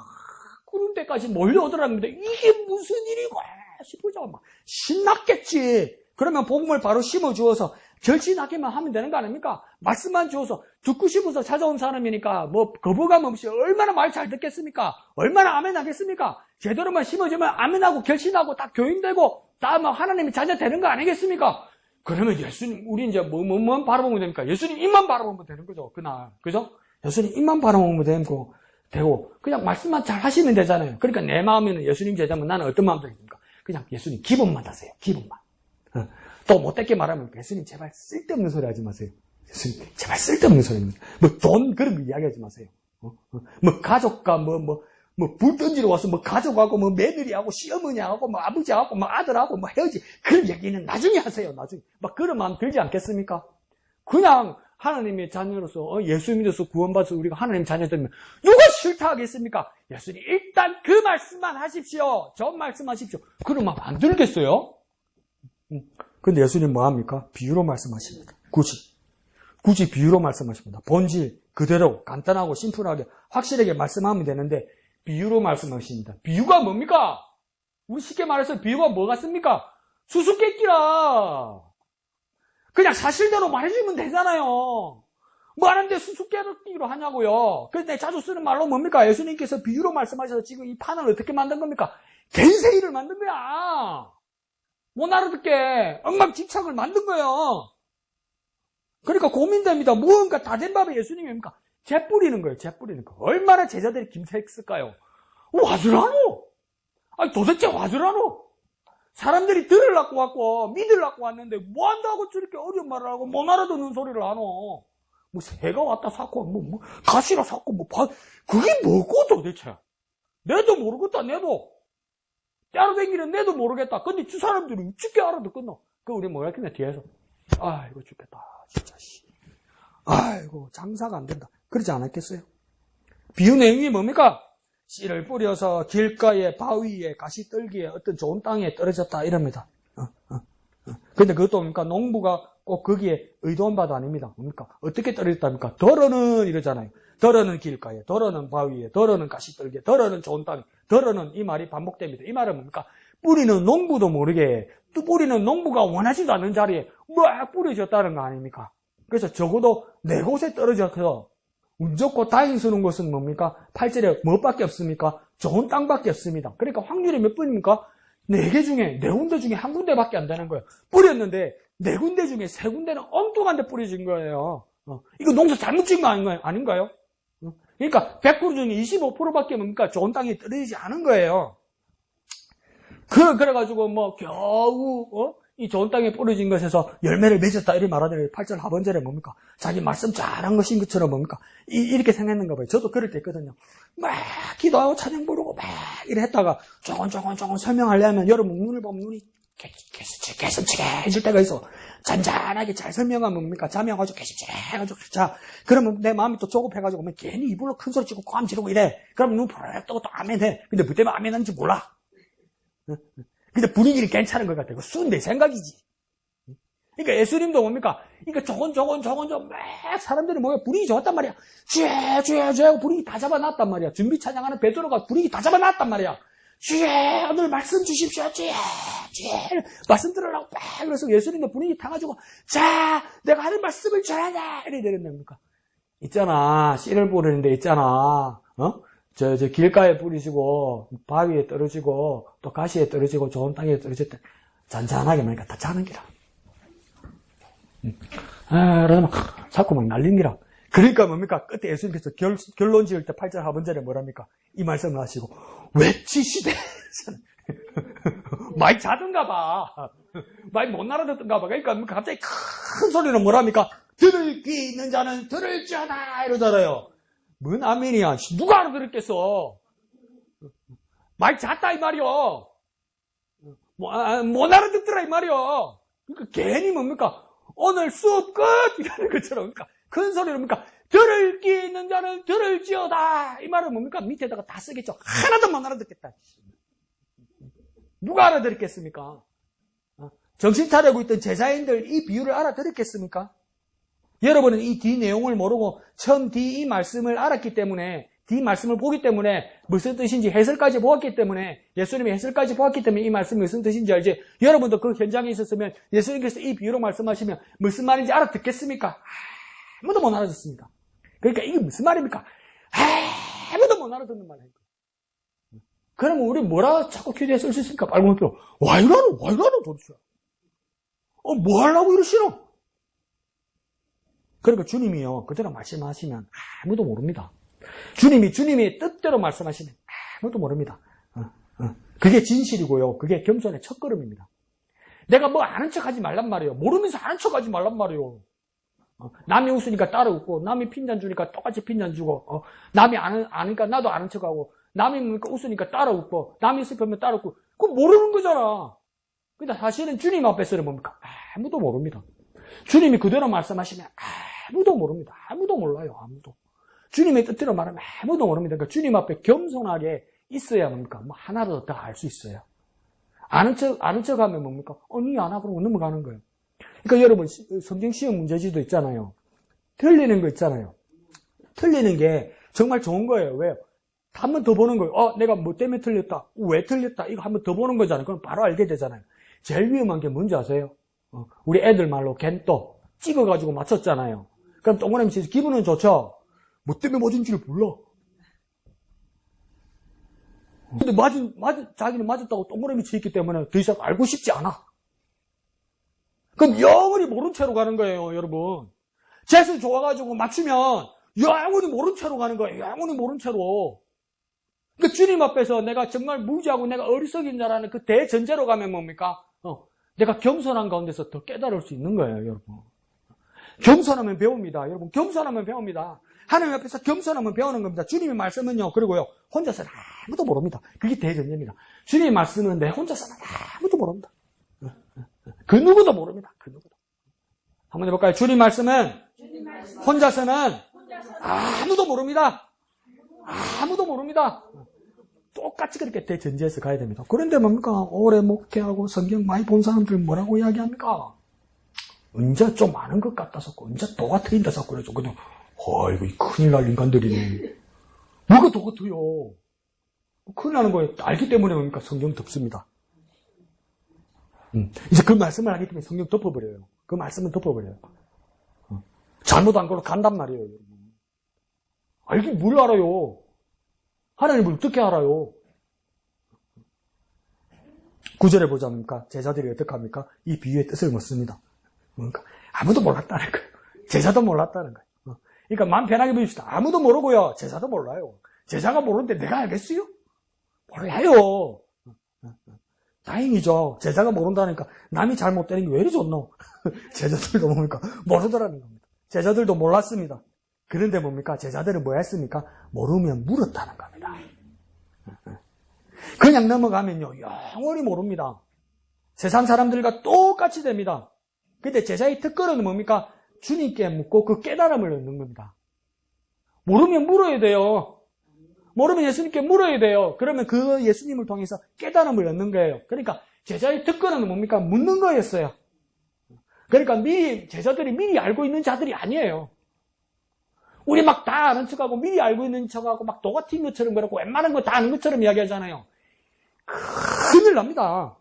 구름 때까지 몰려오더라는 겁니다. 이게 무슨 일이고 싶어서 막 신났겠지. 그러면 복음을 바로 심어주어서 절친하게만 하면 되는 거 아닙니까? 말씀만 주어서 듣고 싶어서 찾아온 사람이니까 뭐 거부감 없이 얼마나 말 잘 듣겠습니까? 얼마나 아멘 하겠습니까? 제대로만 심어주면 아멘하고 결신하고 다 교인되고 다 뭐 하나님이 자녀 되는 거 아니겠습니까? 그러면 예수님 우리 이제 뭐만 바라보면 됩니까? 예수님 입만 바라보면 되는 거죠. 그날 그죠? 예수님 입만 바라보면 되고 그냥 말씀만 잘 하시면 되잖아요. 그러니까 내 마음에는 예수님 제자면 나는 어떤 마음도 있습니까? 그냥 예수님 기분만 하세요. 기분만. 또 못되게 말하면 예수님 제발 쓸데없는 소리 하지 마세요. 예수님 제발 쓸데없는 소리입니다. 뭐 돈 그런 거 이야기하지 마세요. 뭐 가족과 불 던지러 와서 뭐 가족하고 뭐 며느리하고 시어머니하고 뭐 아버지하고 뭐 아들하고 뭐 헤어지 그런 얘기는 나중에 하세요. 나중에 막 그런 마음 들지 않겠습니까? 그냥 하나님의 자녀로서 예수 믿어서 구원받아서 우리가 하나님 자녀 되면 누가 싫다 하겠습니까? 예수님 일단 그 말씀만 하십시오. 저 말씀하십시오. 그런 마음 안 들겠어요? 근데 예수님 뭐 합니까? 비유로 말씀하십니다. 굳이 비유로 말씀하십니다. 본질 그대로 간단하고 심플하게 확실하게 말씀하면 되는데 비유로 말씀하십니다. 비유가 뭡니까? 우리 쉽게 말해서 비유가 뭐 같습니까? 수수께끼라. 그냥 사실대로 말해주면 되잖아요. 뭐 하는데 수수께끼로 하냐고요. 그래서 내가 자주 쓰는 말로 뭡니까? 예수님께서 비유로 말씀하셔서 지금 이 판을 어떻게 만든 겁니까? 겐세이를 만든 거야. 못 알아듣게 엉망진창을 만든 거예요. 그러니까 고민됩니다. 무언가 다 된 밥에 예수님이 뭡니까? 재 뿌리는 거예요. 재 뿌리는 거. 얼마나 제자들이 김새했을까요? 와주라노? 아니 도대체 와주라노? 사람들이 들으려고 왔고 믿으려고 왔는데 뭐 한다고 저렇게 어려운 말을 하고 못 알아듣는 소리를 하노? 뭐 새가 왔다 샀고 뭐 가시라 샀고 뭐 그게 뭐고 도대체? 내도 모르겠다. 내도 따라다니는 내도 모르겠다. 근데 저 사람들은 죽게 알아듣겠노? 그 우리 뭐라 했겠냐 뒤에서 아이고 죽겠다 진짜 아이고 장사가 안 된다. 그러지 않았겠어요? 비유 내용이 뭡니까? 씨를 뿌려서 길가에 바위에 가시떨기에 어떤 좋은 땅에 떨어졌다 이럽니다. 근데 그것도 뭡니까? 농부가 꼭 거기에 의도한 바도 아닙니다. 뭡니까? 어떻게 떨어졌답니까? 덜어는 이러잖아요. 덜어는 길가에, 덜어는 바위에, 덜어는 가시떨기에, 덜어는 좋은 땅에, 덜어는 이 말이 반복됩니다. 이 말은 뭡니까? 뿌리는 농부도 모르게 또 뿌리는 농부가 원하지도 않는 자리에 막 뿌려졌다는 거 아닙니까? 그래서 적어도 네 곳에 떨어져서 운 좋고 다행스러운 것은 뭡니까? 8절에 뭐밖에 없습니까? 좋은 땅밖에 없습니다. 그러니까 확률이 몇 분입니까? 4개 중에, 4군데 중에 한 군데밖에 안 되는 거예요. 뿌렸는데 4군데 중에 3군데는 엉뚱한 데 뿌려진 거예요. 이거 농사 잘못 지은 거 아닌가요? 그러니까 100% 중에 25%밖에 뭡니까? 좋은 땅에 떨어지지 않은 거예요. 그래가지고 뭐 겨우 이 좋은 땅에 뿌려진 것에서 열매를 맺었다 이렇게 말하더니 8절 하반절에 뭡니까? 자기 말씀 잘한 것인 것처럼 뭡니까? 이렇게 생각했는가 봐요. 저도 그럴 때 있거든요. 막 기도하고 찬양 부르고 막 이래 했다가 조금 설명하려면 여러분 눈을 보면 눈이 개슴치게 해질 때가 있어. 잔잔하게 잘 설명하면 뭡니까? 잠이 와가지고 개슴치게 해가지고 자 그러면 내 마음이 또 조급해가지고 괜히 입으로 큰 소리 치고 꽝 지르고 이래. 그럼 눈 부르륵 뜨고 또 아멘 해. 근데 뭐 때문에 아멘 하는지 몰라. 근데 분위기는 괜찮은 것 같아요. 순 내 생각이지. 그러니까 예수님도 뭡니까? 그러니까 저건 막 사람들이 뭐야 분위기 좋았단 말이야. 쥐 하고 분위기 다 잡아놨단 말이야. 준비 찬양하는 베드로가 분위기 다 잡아놨단 말이야. 쥐 오늘 말씀 주십시오. 쥐 말씀 들으라고 막 그래서 예수님도 분위기 타가지고 자 내가 하는 말씀을 전하자 이래 되는 겁니까? 있잖아 씨를 뿌리는데 있잖아 저 길가에 뿌리시고 바위에 떨어지고 또 가시에 떨어지고 좋은 땅에 떨어질 때 잔잔하게 말니까 다 자는 기라. 그러면 자꾸 막 날린 기라. 그러니까 뭡니까? 끝에 예수님께서 결론 지을 때 8절 하반절에 뭐랍니까? 이 말씀을 하시고 외치시되 많이 자던가 봐. 많이 못 알아듣던가 봐. 그러니까 갑자기 큰 소리로 뭐랍니까? 들을 귀 있는 자는 들을지어다 이러잖아요. 뭔 아멘이야. 누가 알아들었겠어. 많이 잤다 이 말이요. 못 알아듣더라 이 말이요. 그러니까 괜히 뭡니까? 오늘 수업 끝! 이러는 것처럼 그러니까 큰 소리로 뭡니까? 들을 귀 있는 자는 들을지어다. 이 말은 뭡니까? 밑에다가 다 쓰겠죠. 하나도 못 알아듣겠다. 누가 알아들었겠습니까? 정신 차리고 있던 제자인들 이 비유를 알아들었겠습니까? 여러분은 이 뒤 내용을 모르고 처음 뒤 이 말씀을 알았기 때문에 뒤 말씀을 보기 때문에 무슨 뜻인지 해설까지 보았기 때문에 예수님의 해설까지 보았기 때문에 이 말씀이 무슨 뜻인지 알지? 여러분도 그 현장에 있었으면 예수님께서 이 비유로 말씀하시면 무슨 말인지 알아듣겠습니까? 아무도 못 알아듣습니다. 그러니까 이게 무슨 말입니까? 아무도 못 알아듣는 말이에요. 그러면 우리 뭐라 자꾸 퀴즈에 쓸 수 있습니까? 빨간색으로 와 이러노 도대체 뭐 하려고 이러시노? 그러니까 주님이요 그대로 말씀하시면 아무도 모릅니다. 주님이 뜻대로 말씀하시면 아무도 모릅니다. 그게 진실이고요. 그게 겸손의 첫걸음입니다. 내가 뭐 아는 척하지 말란 말이에요. 모르면서 아는 척하지 말란 말이에요. 남이 웃으니까 따라 웃고 남이 핀잔 주니까 똑같이 핀잔 주고 남이 아니까 나도 아는 척하고 남이 웃으니까 따라 웃고 남이 슬프면 따라 웃고 그거 모르는 거잖아. 근데 사실은 주님 앞에서는 뭡니까? 아무도 모릅니다. 주님이 그대로 말씀하시면 아무도 모릅니다. 아무도 몰라요. 아무도. 주님의 뜻대로 말하면 아무도 모릅니다. 그러니까 주님 앞에 겸손하게 있어야 뭡니까? 뭐 하나라도 더 알 수 있어요. 아는 척 하면 뭡니까? 니 안 하고 넘어가는 거예요. 그러니까 여러분 성경 시험 문제지도 있잖아요. 틀리는 거 있잖아요. 틀리는 게 정말 좋은 거예요. 왜요? 한 번 더 보는 거예요. 내가 뭐 때문에 틀렸다. 왜 틀렸다. 이거 한 번 더 보는 거잖아요. 그럼 바로 알게 되잖아요. 제일 위험한 게 뭔지 아세요? 우리 애들 말로 겐또 찍어가지고 맞췄잖아요. 그럼 동그라미 치서 기분은 좋죠? 뭐 때문에 맞은지를 몰라. 근데 자기는 맞았다고 동그라미 치있기 때문에 더 이상 알고 싶지 않아. 그럼 영원히 모른 채로 가는 거예요, 여러분. 재수 좋아가지고 맞추면 영원히 모른 채로 가는 거예요. 영원히 모른 채로. 그러니까 주님 앞에서 내가 정말 무지하고 내가 어리석인 자라는 그 대전제로 가면 뭡니까? 내가 겸손한 가운데서 더 깨달을 수 있는 거예요, 여러분. 겸손하면 배웁니다. 여러분, 겸손하면 배웁니다. 하나님 앞에서 겸손하면 배우는 겁니다. 주님의 말씀은요, 그리고요, 혼자서는 아무도 모릅니다. 그게 대전제입니다. 주님의 말씀은 내 혼자서는 아무도 모릅니다. 그 누구도 모릅니다. 그 누구도. 한번 해볼까요? 주님 말씀은 혼자서는 아무도 모릅니다. 아무도 모릅니다. 똑같이 그렇게 대전제해서 가야 됩니다. 그런데 뭡니까? 오래 목회하고 성경 많이 본 사람들 뭐라고 이야기합니까? 언제 좀 아는 것 같아서, 언제 도가 트인다 서 그러죠. 그냥, 이거 큰일 날 인간들이네. 뭐가 도가 트여? 큰일 나는 거예요. 알기 때문에 뭡니까? 성경 덮습니다. 이제 그 말씀을 알기 때문에 성경 덮어버려요. 그 말씀은 덮어버려요. 잘못 안 걸로 간단 말이에요, 여러분. 알긴 뭘 알아요? 하나님을 어떻게 알아요? 9절에 보자니까 제자들이 어떻게 합니까? 이 비유의 뜻을 묻습니다. 그러니까 아무도 몰랐다는 거예요. 제자도 몰랐다는 거예요. 그러니까 마음 편하게 보십시다. 아무도 모르고요. 제자도 몰라요. 제자가 모르는데 내가 알겠어요? 몰라요. 다행이죠. 제자가 모른다니까 남이 잘못되는 게 왜 이리 좋노? 제자들도 뭡니까? 모르더라는 겁니다. 제자들도 몰랐습니다. 그런데 뭡니까? 제자들은 뭐 했습니까? 모르면 물었다는 겁니다. 그냥 넘어가면요, 영원히 모릅니다. 세상 사람들과 똑같이 됩니다. 근데 제자의 특권은 뭡니까? 주님께 묻고 그 깨달음을 얻는 겁니다. 모르면 물어야 돼요. 모르면 예수님께 물어야 돼요. 그러면 그 예수님을 통해서 깨달음을 얻는 거예요. 그러니까 제자의 특권은 뭡니까? 묻는 거였어요. 그러니까 제자들이 미리 알고 있는 자들이 아니에요. 우리 막 다 아는 척하고 미리 알고 있는 척하고 막 도 같은 것처럼 그렇고 웬만한 거 다 아는 것처럼 이야기하잖아요. 큰일 납니다.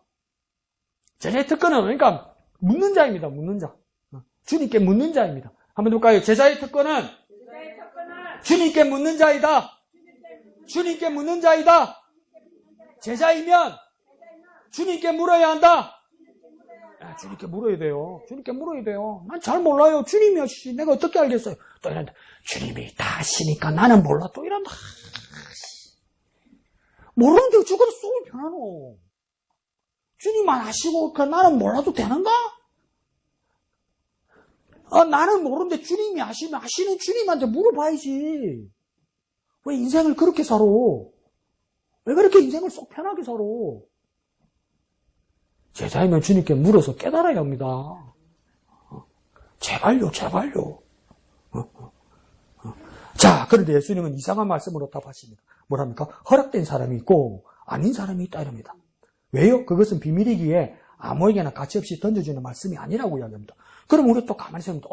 제자의 특권은 그러니까 묻는 자입니다. 묻는 자. 주님께 묻는 자입니다. 한번 볼까요? 제자의 특권은 주님께 묻는 자이다. 주님께 묻는 자이다. 제자이면 주님께 물어야 한다. 주님께 물어야 돼요. 주님께 물어야 돼요. 난 잘 몰라요. 주님이 하시지. 내가 어떻게 알겠어요? 또 이런다. 주님이 다 하시니까 나는 몰라. 또 이런다. 모르는데 어쩌고 속이 편하노. 주님만 하시고 나는 몰라도 되는가? 나는 모르는데 주님이 하시면 하시는 주님한테 물어봐야지. 왜 인생을 그렇게 살아? 왜 그렇게 인생을 속 편하게 살아? 제자이면 주님께 물어서 깨달아야 합니다. 제발요, 제발요. 자, 그런데 예수님은 이상한 말씀으로 답하십니다. 뭐랍니까? 허락된 사람이 있고 아닌 사람이 있다 이럽니다. 왜요? 그것은 비밀이기에 아무에게나 가치없이 던져주는 말씀이 아니라고 이야기합니다. 그럼 우리 또 가만히 생각합니다.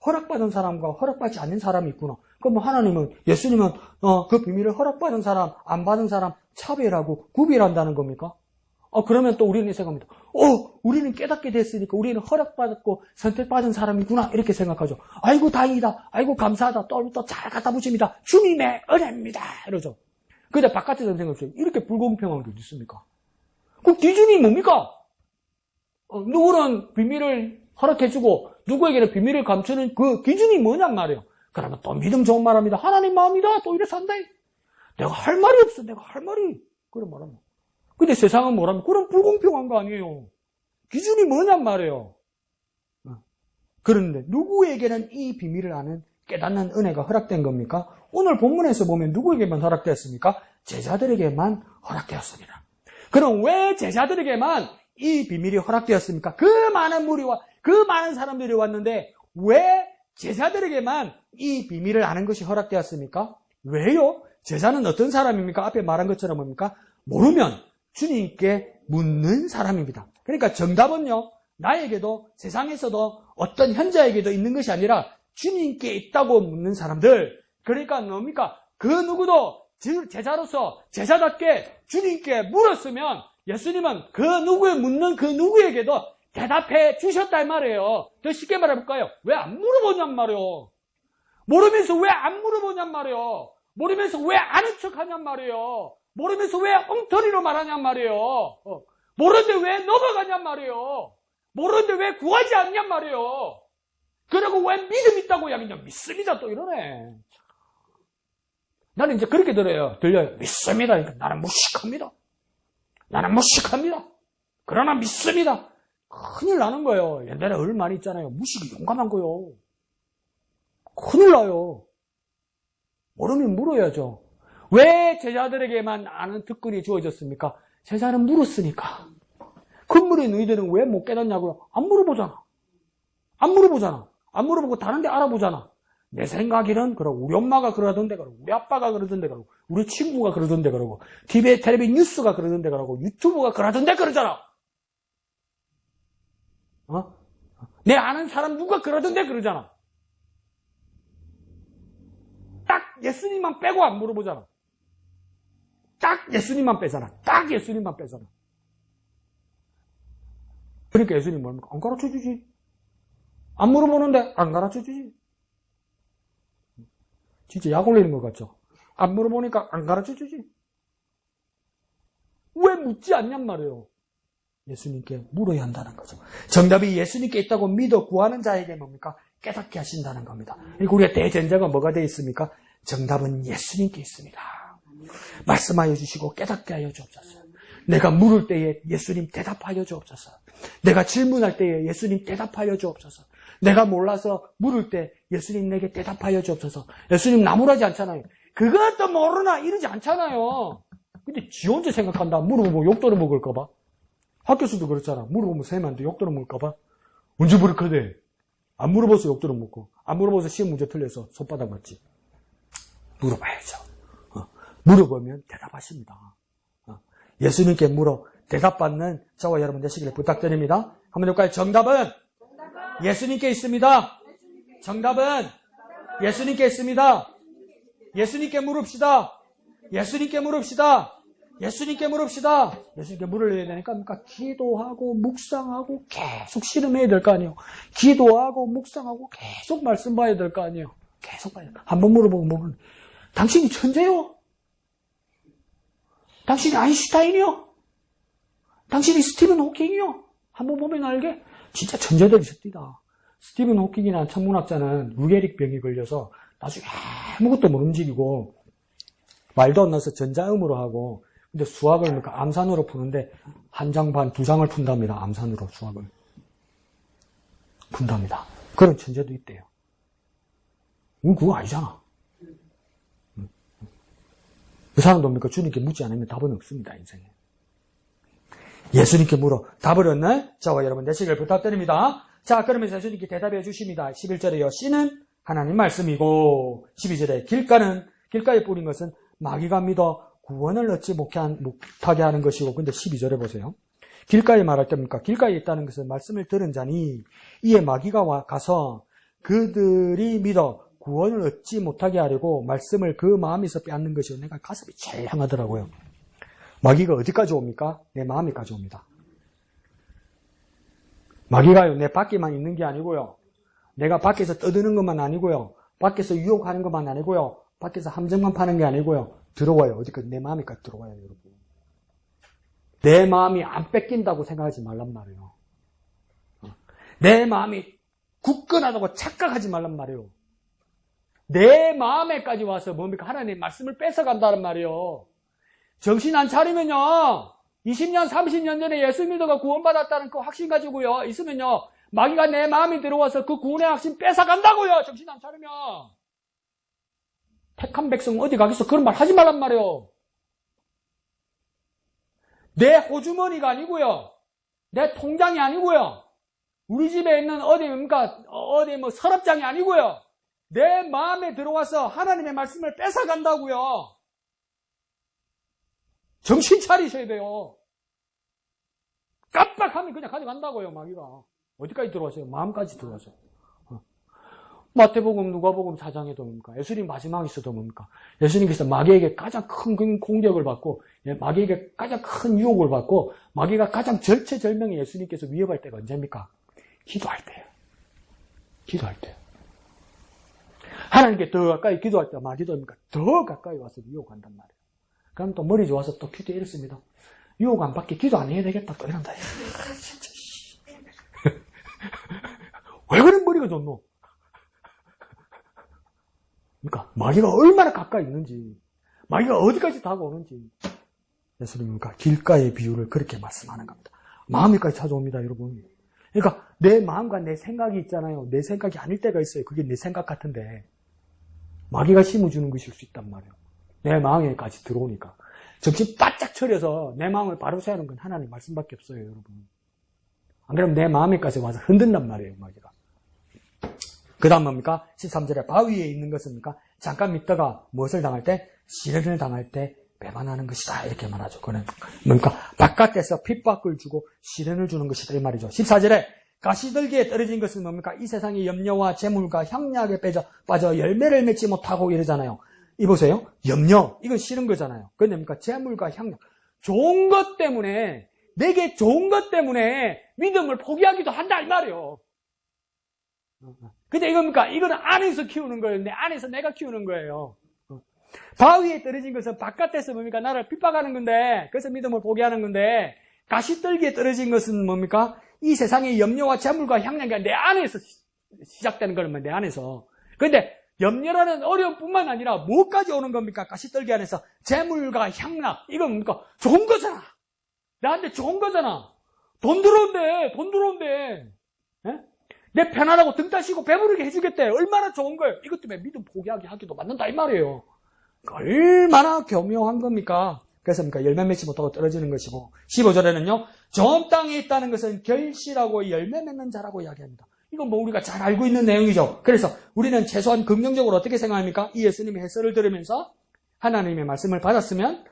허락받은 사람과 허락받지 않는 사람이 있구나. 그럼 하나님은, 예수님은 그 비밀을 허락받은 사람, 안 받은 사람 차별하고 구별한다는 겁니까? 그러면 또 우리는 생각합니다. 우리는 깨닫게 됐으니까 우리는 허락받았고 선택받은 사람이구나 이렇게 생각하죠. 아이고 다행이다. 아이고 감사하다. 또 잘 갖다 붙입니다. 주님의 은혜입니다. 이러죠. 근데 바깥에서 생각해요. 이렇게 불공평한 게 어디 있습니까? 그럼 기준이 뭡니까? 누구는 비밀을 허락해주고 누구에게는 비밀을 감추는 그 기준이 뭐냔 말이에요. 그러면 또 믿음 좋은 말합니다. 하나님 마음이다. 또 이래서 한다. 내가 할 말이 없어. 내가 할 말이. 그런 말합니다. 근데 세상은 뭐라면 그럼 불공평한 거 아니에요. 기준이 뭐냔 말이에요. 그런데 누구에게는 이 비밀을 아는 깨닫는 은혜가 허락된 겁니까? 오늘 본문에서 보면 누구에게만 허락되었습니까? 제자들에게만 허락되었습니다. 그럼 왜 제자들에게만 이 비밀이 허락되었습니까? 그 많은 무리와 그 많은 사람들이 왔는데 왜 제자들에게만 이 비밀을 아는 것이 허락되었습니까? 왜요? 제자는 어떤 사람입니까? 앞에 말한 것처럼 뭡니까? 모르면 주님께 묻는 사람입니다. 그러니까 정답은요, 나에게도 세상에서도 어떤 현자에게도 있는 것이 아니라 주님께 있다고 묻는 사람들. 그러니까 뭡니까? 그 누구도 제자로서 제자답게 주님께 물었으면 예수님은 그 묻는 그 누구에게도 대답해 주셨다 이 말이에요. 더 쉽게 말해볼까요? 왜 안 물어보냔 말이에요. 모르면서 왜 안 물어보냔 말이에요. 모르면서 왜 아는 척 하냔 말이에요. 모르면서 왜 엉터리로 말하냔 말이에요. 모르는데 왜 넘어가냔 말이에요. 모르는데 왜 구하지 않냔 말이에요. 그리고 왜 믿음 있다고 이야기냐. 믿습니다 또 이러네. 나는 이제 그렇게 들려요. 믿습니다. 그러니까 나는 무식합니다. 나는 무식합니다. 그러나 믿습니다. 큰일 나는 거예요. 옛날에 얼마나 있잖아요. 무식이 용감한 거요. 큰일 나요. 모르면 물어야죠. 왜 제자들에게만 아는 특권이 주어졌습니까? 제자는 물었으니까. 그물에 너희들은 왜 못 깨닫냐고요? 안 물어보잖아. 안 물어보고 다른 데 알아보잖아. 내 생각에는 그러고 우리 엄마가 그러던데 그러고 우리 아빠가 그러던데 그러고 우리 친구가 그러던데 그러고 TV에 텔레비 뉴스가 그러던데 그러고 유튜브가 그러던데 그러잖아. 내 아는 사람 누가 그러던데 그러잖아. 딱 예수님만 빼고 안 물어보잖아. 딱 예수님만 빼잖아. 그러니까 예수님 뭡니까? 안 가르쳐주지. 안 물어보는데 안 가르쳐주지. 진짜 약 올리는 것 같죠? 안 물어보니까 안 가르쳐주지. 왜 묻지 않냔 말이에요. 예수님께 물어야 한다는 거죠. 정답이 예수님께 있다고 믿어 구하는 자에게 뭡니까? 깨닫게 하신다는 겁니다. 그리고 우리가 대전제가 뭐가 되어 있습니까? 정답은 예수님께 있습니다. 말씀하여 주시고 깨닫게 하여 주옵소서. 내가 물을 때에 예수님 대답하여 주옵소서. 내가 질문할 때에 예수님 대답하여 주옵소서. 내가 몰라서 물을 때 예수님 내게 대답하여 주옵소서. 예수님 나무라지 않잖아요. 그것도 모르나 이러지 않잖아요. 근데 지 혼자 생각한다. 물어보면 욕 들어먹을까 봐. 학교에서도 그렇잖아. 물어보면 쌤한테 욕 들어먹을까 봐. 언제 그렇게 안 물어봐서 욕 들어먹고 안 물어봐서 시험 문제 틀려서 손바닥 맞지. 물어봐야죠. 물어보면 대답하십니다. 예수님께 물어 대답받는 저와 여러분 되시기를 부탁드립니다. 한번 해볼까요? 정답은 예수님께 있습니다. 정답은 예수님께 있습니다. 예수님께 물읍시다. 예수님께 물읍시다. 예수님께 물읍시다. 예수님께 물을 해야 되니까 기도하고 묵상하고 계속 실험해야 될 거 아니에요. 기도하고 묵상하고 계속 말씀 봐야 될 거 아니에요. 계속 봐야 돼. 한번 물어보고 뭐는 당신이 천재요? 당신이 아인슈타인이요? 당신이 스티븐 호킹이요? 한번 보면 알게? 진짜 천재들이 있습니다. 스티븐 호킹이라는 천문학자는 루게릭 병이 걸려서 나중에 아무것도 못 움직이고 말도 안 나서 전자음으로 하고 근데 수학을 그러니까 암산으로 푸는데 한 장 반, 두 장을 푼답니다. 암산으로 수학을 푼답니다. 그런 천재도 있대요. 그거 아니잖아. 그 사람도 뭡니까? 주님께 묻지 않으면 답은 없습니다. 인생에. 예수님께 물어 답을 얻는 저와 여러분 되시길 부탁드립니다. 자, 그러면서 예수님께 대답해 주십니다. 11절에요. 씨는 하나님 말씀이고 12절에 길가에 뿌린 것은 마귀가 믿어 구원을 얻지 못하게 하는 것이고 근데 12절에 보세요. 길가에 말할 때입니까? 길가에 있다는 것은 말씀을 들은 자니 이에 마귀가 가서 그들이 믿어 구원을 얻지 못하게 하려고 말씀을 그 마음에서 빼앗는 것이요. 내가 가슴이 제일 향하더라고요. 마귀가 어디까지 옵니까? 내 마음에까지 옵니다. 마귀가요, 내 밖에만 있는 게 아니고요. 내가 밖에서 떠드는 것만 아니고요. 밖에서 유혹하는 것만 아니고요. 밖에서 함정만 파는 게 아니고요. 들어와요. 어디까지? 내 마음에까지 들어와요, 여러분. 내 마음이 안 뺏긴다고 생각하지 말란 말이에요. 내 마음이 굳건하다고 착각하지 말란 말이에요. 내 마음에까지 와서 뭡니까? 하나님의 말씀을 뺏어간다는 말이에요. 정신 안 차리면요. 20년, 30년 전에 예수 믿어가 구원받았다는 그 확신 가지고요. 있으면요. 마귀가 내 마음에 들어와서 그 구원의 확신 뺏어간다고요. 정신 안 차리면. 택한 백성 어디 가겠어? 그런 말 하지 말란 말이에요. 내 호주머니가 아니고요. 내 통장이 아니고요. 우리 집에 있는 어디 뭐 서랍장이 아니고요. 내 마음에 들어와서 하나님의 말씀을 뺏어간다고요. 정신 차리셔야 돼요. 깜빡하면 그냥 가져간다고요, 마귀가. 어디까지 들어와서요? 마음까지 들어와서. 마태복음, 누가복음 4장에도 뭡니까? 예수님 마지막에서도 뭡니까? 예수님께서 마귀에게 가장 큰 공격을 받고, 마귀에게 가장 큰 유혹을 받고, 마귀가 가장 절체절명에 예수님께서 위협할 때가 언제입니까? 기도할 때예요. 기도할 때. 하나님께 더 가까이 기도할 때 마귀도 뭡니까? 더 가까이 와서 유혹한단 말이에요. 그럼 또 머리 좋아서 또 기도 이랬습니다. 유혹 안 받게 기도 안 해야 되겠다. 또 이런다. 진짜. 왜 그런 머리가 좋노? 그러니까 마귀가 얼마나 가까이 있는지, 마귀가 어디까지 다가오는지 예수님은 길가의 비유를 그렇게 말씀하는 겁니다. 마음에까지 찾아옵니다, 여러분. 그러니까 내 마음과 내 생각이 있잖아요. 내 생각이 아닐 때가 있어요. 그게 내 생각 같은데 마귀가 힘을 주는 것일 수 있단 말이에요. 내 마음에까지 들어오니까 정신 바짝 차려서 내 마음을 바로 세우는 건 하나님 말씀밖에 없어요, 여러분. 안 그러면 내 마음에까지 와서 흔든단 말이에요, 마귀가. 그 다음 뭡니까? 13절에 바위에 있는 것은 뭡니까? 잠깐 믿다가 무엇을 당할 때? 시련을 당할 때 배반하는 것이다. 이렇게 말하죠. 그는 뭡니까? 바깥에서 핍박을 주고 시련을 주는 것이다. 이 말이죠. 14절에 가시들기에 떨어진 것은 뭡니까? 이 세상의 염려와 재물과 향락에 빠져 열매를 맺지 못하고 이러잖아요. 이 보세요. 염려. 이건 싫은 거잖아요. 그건 뭡니까? 재물과 향락. 좋은 것 때문에, 내게 좋은 것 때문에 믿음을 포기하기도 한다. 이 말이에요. 근데 이겁니까? 이거는 안에서 키우는 거예요. 내 안에서 내가 키우는 거예요. 바위에 떨어진 것은 바깥에서 뭡니까? 나를 핍박하는 건데, 그래서 믿음을 포기하는 건데, 가시떨기에 떨어진 것은 뭡니까? 이 세상의 염려와 재물과 향락이 내 안에서 시작되는 거면 내 안에서. 근데 염려라는 어려움뿐만 아니라 뭐까지 오는 겁니까? 가시떨기 안에서 재물과 향락. 이건 뭡니까? 좋은 거잖아. 나한테 좋은 거잖아. 돈 들어온대. 예? 내 편안하고 등 따시고 배부르게 해주겠대. 얼마나 좋은 거예요. 이것 때문에 믿음 포기하게 하기도 맞는다 이 말이에요. 얼마나 교묘한 겁니까? 그래서 열매 맺지 못하고 떨어지는 것이고, 15절에는요, 좋은 땅에 있다는 것은 결실하고 열매 맺는 자라고 이야기합니다. 이건 뭐 우리가 잘 알고 있는 내용이죠. 그래서 우리는 최소한 긍정적으로 어떻게 생각합니까? 이 예수님의 해설을 들으면서 하나님의 말씀을 받았으면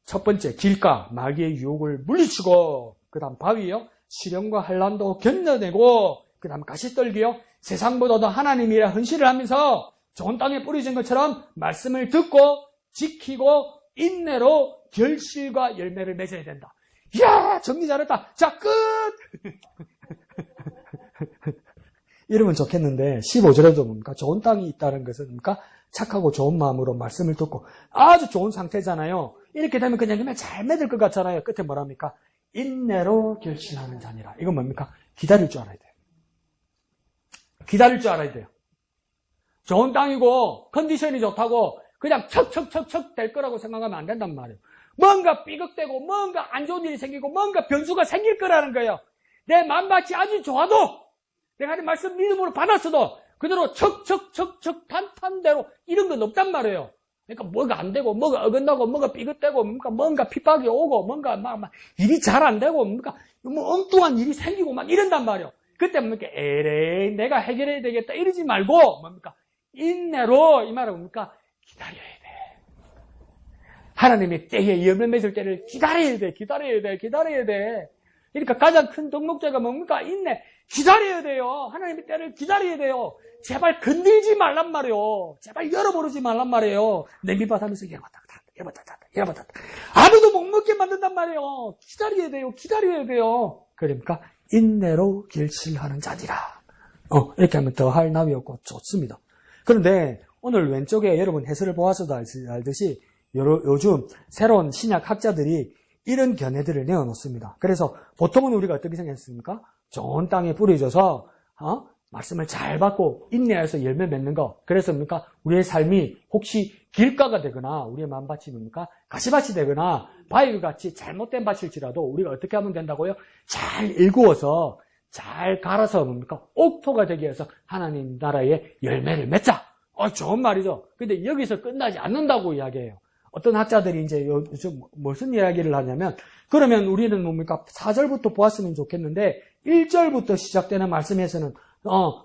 첫 번째 길가, 마귀의 유혹을 물리치고, 그 다음 바위요, 시련과 환난도 견뎌내고, 그 다음 가시떨기요, 세상보다도 하나님이라 헌신을 하면서 좋은 땅에 뿌려진 것처럼 말씀을 듣고 지키고 인내로 결실과 열매를 맺어야 된다. 이야, 정리 잘했다. 자, 끝! 이러면 좋겠는데 15절에도 뭡니까? 좋은 땅이 있다는 것은 뭡니까? 착하고 좋은 마음으로 말씀을 듣고 아주 좋은 상태잖아요. 이렇게 되면 그냥 잘 맺을 것 같잖아요. 끝에 뭐랍니까? 인내로 결실하는 자니라. 이건 뭡니까? 기다릴 줄 알아야 돼요. 기다릴 줄 알아야 돼요. 좋은 땅이고 컨디션이 좋다고 그냥 척척척척 될 거라고 생각하면 안 된단 말이에요. 뭔가 삐걱대고 뭔가 안 좋은 일이 생기고 뭔가 변수가 생길 거라는 거예요. 내 마음밭이 아주 좋아도 내가 하는 말씀 믿음으로 받았어도 그대로 척척척척 탄탄대로 이런 건 없단 말이에요. 그러니까 뭐가 안 되고 뭐가 어긋나고 뭐가 삐걱대고 뭔가 핍박이 오고 뭔가 막 일이 잘 안 되고 뭔가 뭐 엉뚱한 일이 생기고 막 이런단 말이에요. 그때 뭡니까? 에레이 내가 해결해야 되겠다 이러지 말고 뭡니까? 인내로 이 말은 뭡니까? 기다려야 돼. 하나님의 때에 열매 맺을 때를 기다려야 돼. 그러니까 가장 큰 덕목자가 뭡니까? 인내. 기다려야 돼요. 하나님의 때를 기다려야 돼요. 제발 건들지 말란 말이에요. 제발 열어버리지 말란 말이에요. 냄비밭 하면서 열어봤다. 아무도 못 먹게 만든단 말이에요. 기다려야 돼요. 그러니까 인내로 결실하는 자니라. 이렇게 하면 더할 나위 없고 좋습니다. 그런데 오늘 왼쪽에 여러분 해설을 보아서도 알듯이 요즘 새로운 신약 학자들이 이런 견해들을 내어놓습니다. 그래서 보통은 우리가 어떻게 생각했습니까? 좋은 땅에 뿌려져서 말씀을 잘 받고 인내해서 열매 맺는 거. 그래서 뭡니까? 우리의 삶이 혹시 길가가 되거나 우리의 마음밭이 뭡니까? 가시밭이 되거나 바위같이 잘못된 밭일지라도 우리가 어떻게 하면 된다고요? 잘 일구어서 잘 갈아서 뭡니까? 옥토가 되기 위해서 하나님 나라의 열매를 맺자. 좋은 말이죠. 근데 여기서 끝나지 않는다고 이야기해요. 어떤 학자들이 이제 요즘 무슨 이야기를 하냐면, 그러면 우리는 뭡니까? 4절부터 보았으면 좋겠는데, 1절부터 시작되는 말씀에서는,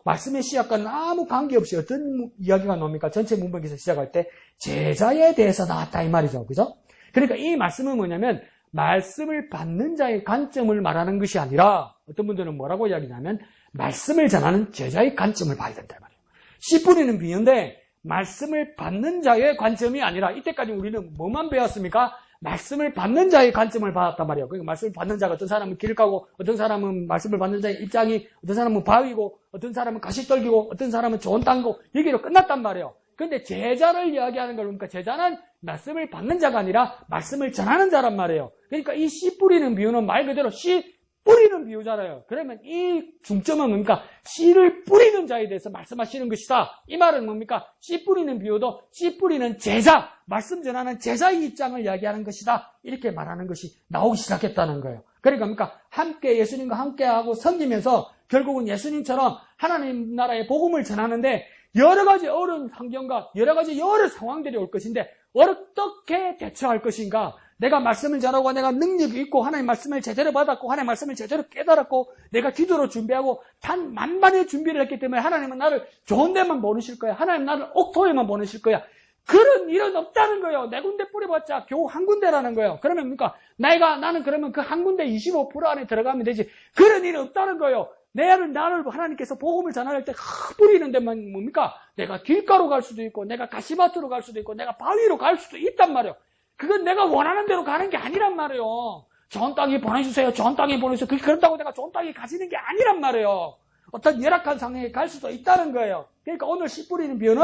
말씀의 시작과는 아무 관계없이 어떤 이야기가 나옵니까? 전체 문맥에서 시작할 때, 제자에 대해서 나왔다, 이 말이죠. 그죠? 그러니까 이 말씀은 뭐냐면, 말씀을 받는 자의 관점을 말하는 것이 아니라, 어떤 분들은 뭐라고 이야기하냐면, 말씀을 전하는 제자의 관점을 봐야 된다, 이 말이에요. 씨 뿌리는 비유인데 말씀을 받는 자의 관점이 아니라 이때까지 우리는 뭐만 배웠습니까? 말씀을 받는 자의 관점을 받았단 말이에요. 그러니까 말씀을 받는 자가 어떤 사람은 길을 가고 어떤 사람은 말씀을 받는 자의 입장이 어떤 사람은 바위고 어떤 사람은 가시떨기고 어떤 사람은 좋은 땅이고 여기로 끝났단 말이에요. 그런데 제자를 이야기하는 걸 보니까 제자는 말씀을 받는 자가 아니라 말씀을 전하는 자란 말이에요. 그러니까 이 씨 뿌리는 비유는 말 그대로 씨 뿌리는 비유잖아요. 그러면 이 중점은 뭡니까? 씨를 뿌리는 자에 대해서 말씀하시는 것이다. 이 말은 뭡니까? 씨 뿌리는 비유도 씨 뿌리는 제자, 말씀 전하는 제자의 입장을 이야기하는 것이다. 이렇게 말하는 것이 나오기 시작했다는 거예요. 그러니까 뭡니까? 함께 예수님과 함께하고 섬기면서 결국은 예수님처럼 하나님 나라의 복음을 전하는데 여러 가지 어려운 환경과 여러 가지 여러 상황들이 올 것인데 어떻게 대처할 것인가? 내가 말씀을 전하고 내가 능력이 있고 하나님 말씀을 제대로 받았고 하나님 말씀을 제대로 깨달았고 내가 기도로 준비하고 단 만반의 준비를 했기 때문에 하나님은 나를 좋은 데만 보내실 거야. 하나님 나를 옥토에만 보내실 거야. 그런 일은 없다는 거예요. 네 군데 뿌려봤자 겨우 한 군데라는 거예요. 그러면 뭡니까? 나는 그러면 그 한 군데 25% 안에 들어가면 되지. 그런 일은 없다는 거예요. 나를 하나님께서 복음을 전할 때 뿌리는 데만 뭡니까? 내가 길가로 갈 수도 있고 내가 가시밭으로 갈 수도 있고 내가 바위로 갈 수도 있단 말이에요. 그건 내가 원하는 대로 가는 게 아니란 말이에요. 좋은 땅에 보내주세요. 좋은 땅에 보내주세요. 그렇다고 내가 좋은 땅에 가지는 게 아니란 말이에요. 어떤 열악한 상황에 갈 수도 있다는 거예요. 그러니까 오늘 씨 뿌리는 비유는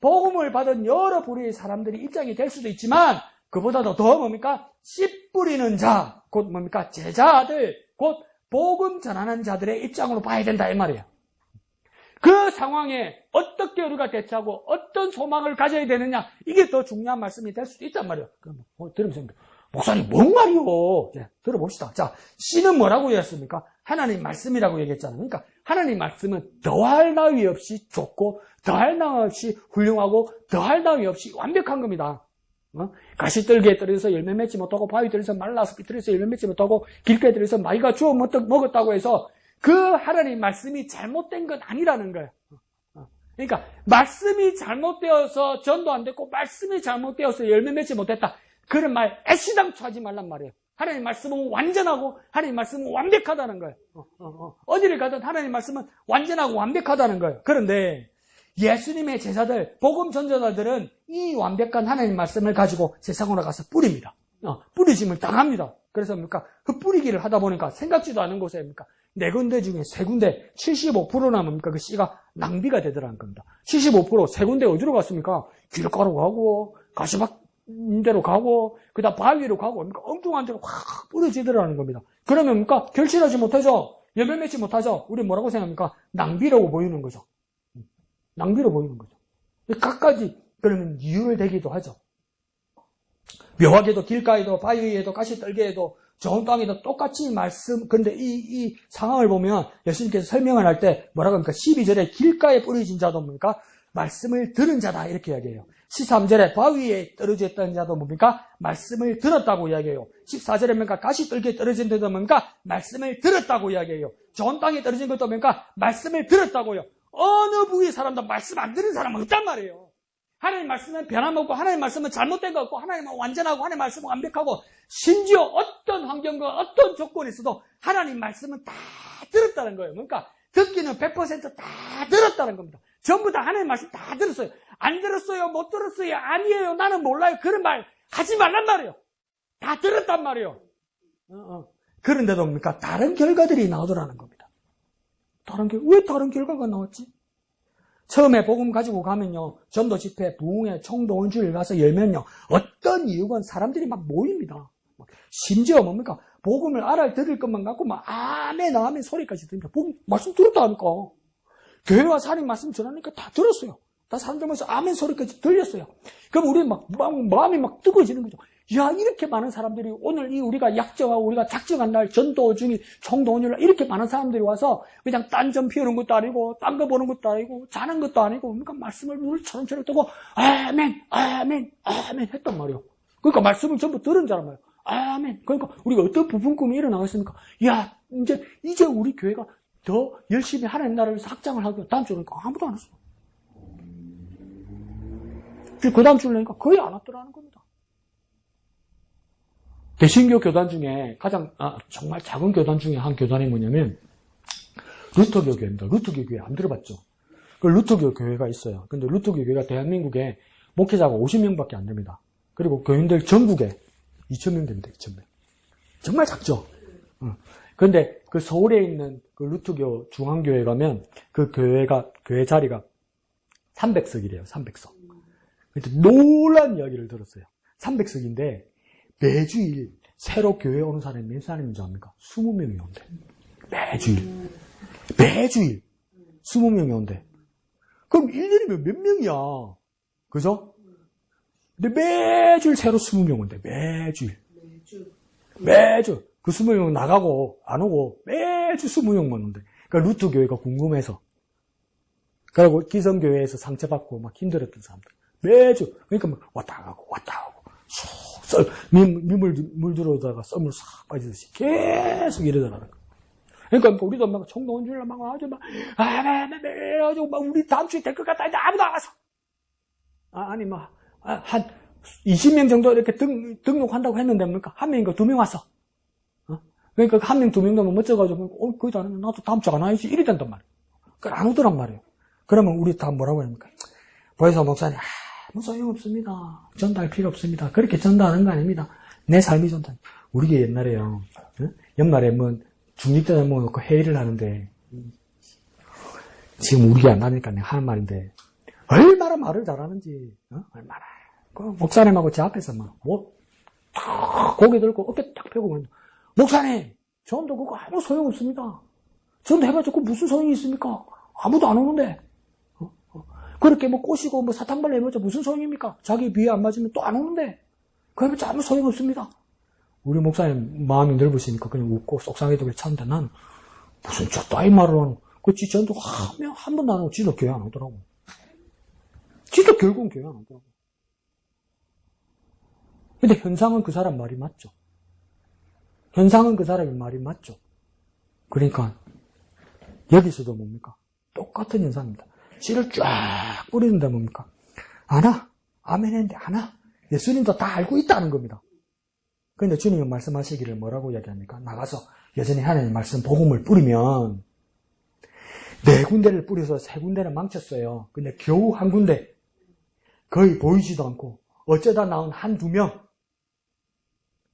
복음을 받은 여러 부류의 사람들이 입장이 될 수도 있지만 그보다도 더 뭡니까? 씨 뿌리는 자, 곧 뭡니까? 제자들, 곧 복음 전하는 자들의 입장으로 봐야 된다 이 말이에요. 그 상황에 어떻게 우리가 대처하고 어떤 소망을 가져야 되느냐 이게 더 중요한 말씀이 될 수도 있단 말이에요. 그럼 들으면서 목사님 뭔 말이요? 들어봅시다. 자, 씨는 뭐라고 얘기했습니까? 하나님 말씀이라고 얘기했잖아요. 그러니까 하나님 말씀은 더할 나위 없이 좋고 더할 나위 없이 훌륭하고 더할 나위 없이 완벽한 겁니다. 가시떨기에 떨어져서 열매 맺지 못하고 바위 떨어져서 말라서 비틀어서 열매 맺지 못하고 길가에 떨어져서 마귀가 주워 먹었다고 해서 그 하나님 말씀이 잘못된 건 아니라는 거예요. 그러니까 말씀이 잘못되어서 전도 안 됐고 말씀이 잘못되어서 열매 맺지 못했다. 그런 말 애시당초 하지 말란 말이에요. 하나님 말씀은 완전하고 하나님 말씀은 완벽하다는 거예요. 어디를 가든 하나님 말씀은 완전하고 완벽하다는 거예요. 그런데 예수님의 제자들, 복음 전도자들은 이 완벽한 하나님 말씀을 가지고 세상으로 가서 뿌립니다. 뿌리짐을 당합니다. 그래서 뭡니까? 흩뿌리기를 하다 보니까 생각지도 않은 곳에 뭡니까? 4군데 중에 3군데 75%나 뭡니까? 그 씨가 낭비가 되더라는 겁니다. 75% 3군데 어디로 갔습니까? 길가로 가고 가시밭대로 가고 그다음 바위로 가고 뭡니까? 엉뚱한 데로 확 뿌려지더라는 겁니다. 그러면 뭡니까? 결실하지 못하죠? 열매 맺지 못하죠? 우리 뭐라고 생각합니까? 낭비라고 보이는 거죠. 낭비로 보이는 거죠. 각가지 그러면 이유를 대기도 하죠. 묘하게도 길가에도 바위에도 가시떨기에도 좋은 땅에도 똑같이 말씀. 그런데 이 상황을 보면 예수님께서 설명을 할 때 뭐라고 합니까? 12절에 길가에 뿌려진 자도 뭡니까? 말씀을 들은 자다 이렇게 이야기해요. 13절에 바위에 떨어져 있던 자도 뭡니까? 말씀을 들었다고 이야기해요. 14절에 뭡니까? 가시떨기에 떨어진 자도 뭡니까? 말씀을 들었다고 이야기해요. 좋은 땅에 떨어진 것도 뭡니까? 말씀을 들었다고요. 어느 부의 사람도 말씀 안 들은 사람은 없단 말이에요. 하나님 말씀은 변함없고 하나님 말씀은 잘못된 것 같고 하나님은 완전하고 하나님 말씀은 완벽하고 심지어 어떤 환경과 어떤 조건이 있어도 하나님 말씀은 다 들었다는 거예요. 그러니까 듣기는 100% 다 들었다는 겁니다. 전부 다 하나님 말씀 다 들었어요. 안 들었어요? 못 들었어요? 아니에요. 나는 몰라요. 그런 말 하지 말란 말이에요. 다 들었단 말이에요. 그런데도 뭡니까? 다른 결과들이 나오더라는 겁니다. 왜 다른 결과가 나왔지? 처음에 복음 가지고 가면요. 전도 집회, 부흥회, 총도 원주일 가서 열면요. 어떤 이유건 사람들이 막 모입니다. 심지어 뭡니까? 복음을 알아들을 것만 갖고 막 아멘, 아멘 소리까지 들립니다. 복음 말씀 들었다 하니까. 교회 와서 하나님 말씀 전하니까 다 들었어요. 다 사람들 모여서 아멘 소리까지 들렸어요. 그럼 우리 마음이 막 뜨거워지는 거죠. 야, 이렇게 많은 사람들이 오늘 우리가 약정하고 우리가 작정한 날 전도 중이 총도원일 이렇게 많은 사람들이 와서 그냥 딴 점 피우는 것도 아니고 딴 거 보는 것도 아니고 자는 것도 아니고 그러니까 말씀을 물처럼 뜨고 아멘, 아멘, 아멘 했단 말이에요. 그러니까 말씀을 전부 들은 자란 말이에요. 아멘. 그러니까 우리가 어떤 부분 꿈이 일어나겠습니까? 야, 이제 우리 교회가 더 열심히 하나님 나라를 위해서 확장을 하고 다음 주에 그러니까 아무도 안 왔어. 그 다음 주에 그러니까 거의 안 왔더라는 겁니다. 개신교 교단 중에 가장 정말 작은 교단 중에 한 교단이 뭐냐면 루터교 교회입니다. 루터교 교회 안 들어봤죠? 그 루터교 교회가 있어요. 근데 루터교 교회가 대한민국에 목회자가 50명밖에 안 됩니다. 그리고 교인들 전국에 2,000명 됩니다. 2,000명. 정말 작죠? 그런데 그 서울에 있는 그 루터교 중앙교회 가면 그 교회 자리가 300석이래요. 300석. 근데 놀란 이야기를 들었어요. 300석인데 매주일 새로 교회 오는 사람이 몇 사람인지 압니까? 20명이 온대. 매주일 20명이 온대. 그럼 1년이면 몇 명이야? 그죠? 근데 매주일 새로 20명 온대. 매주. 그 20명 나가고 안 오고 매주 20명만 온대. 그러니까 루터 교회가 궁금해서. 그리고 기성교회에서 상처받고 막 힘들었던 사람들. 매주. 그러니까 막 왔다 가고 물 들어오다가 썸을 싹 빠지듯이 계속 이러더라는 거야. 그러니까 우리도 막 총동원 줄라 막 아주 막 우리 다음 주에 될 것 같다. 이제 아무도 안 와서. 아니 한 20명 정도 이렇게 등록한다고 했는데 뭡니까? 한 명인가 2명 왔어. 그러니까 한 명, 2명 되면 멋져가지고 거기도 안 하면 나도 다음 주 안 와야지. 이리 된단 말이에요. 그러니까 안 오더란 말이에요. 그러면 우리 다 뭐라고 합니까? 보혜사 목사님, 뭐 소용없습니다. 전달 필요 없습니다. 그렇게 전달하는 거 아닙니다. 내 삶이 전달. 우리 게 옛날에요. 연말에 뭐 중립대 모아놓고 회의를 하는데 지금 우리가 안 나니까 내가 하는 말인데 얼마나 말을 잘하는지 얼마나 그 목사님하고 제 앞에서 막 고개 들고 어깨 딱 펴고 목사님 전도 그거 아무 소용없습니다. 전도 해봤자 그 무슨 소용이 있습니까? 아무도 안 오는데 그렇게 뭐 꼬시고 뭐 사탕발레 해봤자 무슨 소용입니까? 자기 비에 안 맞으면 또 안 오는데 그거 해봤자 아무 소용없습니다. 우리 목사님 마음이 넓으시니까 그냥 웃고 속상해도 괜찮은데 난 무슨 저 따위 말을 하는 그치 전도 한 번도 안 하고 지도 교회 안 오더라고. 지도 결국은 교회 안 오더라고. 근데 현상은 그 사람 말이 맞죠. 현상은 그 사람의 말이 맞죠. 그러니까 여기서도 뭡니까? 똑같은 현상입니다. 씨를 쫙 뿌리는데 뭡니까? 안 와. 아멘 했는데 안 와. 예수님도 다 알고 있다는 겁니다. 그런데 주님은 말씀하시기를 뭐라고 이야기합니까? 나가서 여전히 하나님 말씀 복음을 뿌리면 4군데를 뿌려서 3군데는 망쳤어요. 근데 겨우 한 군데 거의 보이지도 않고 어쩌다 나온 1-2명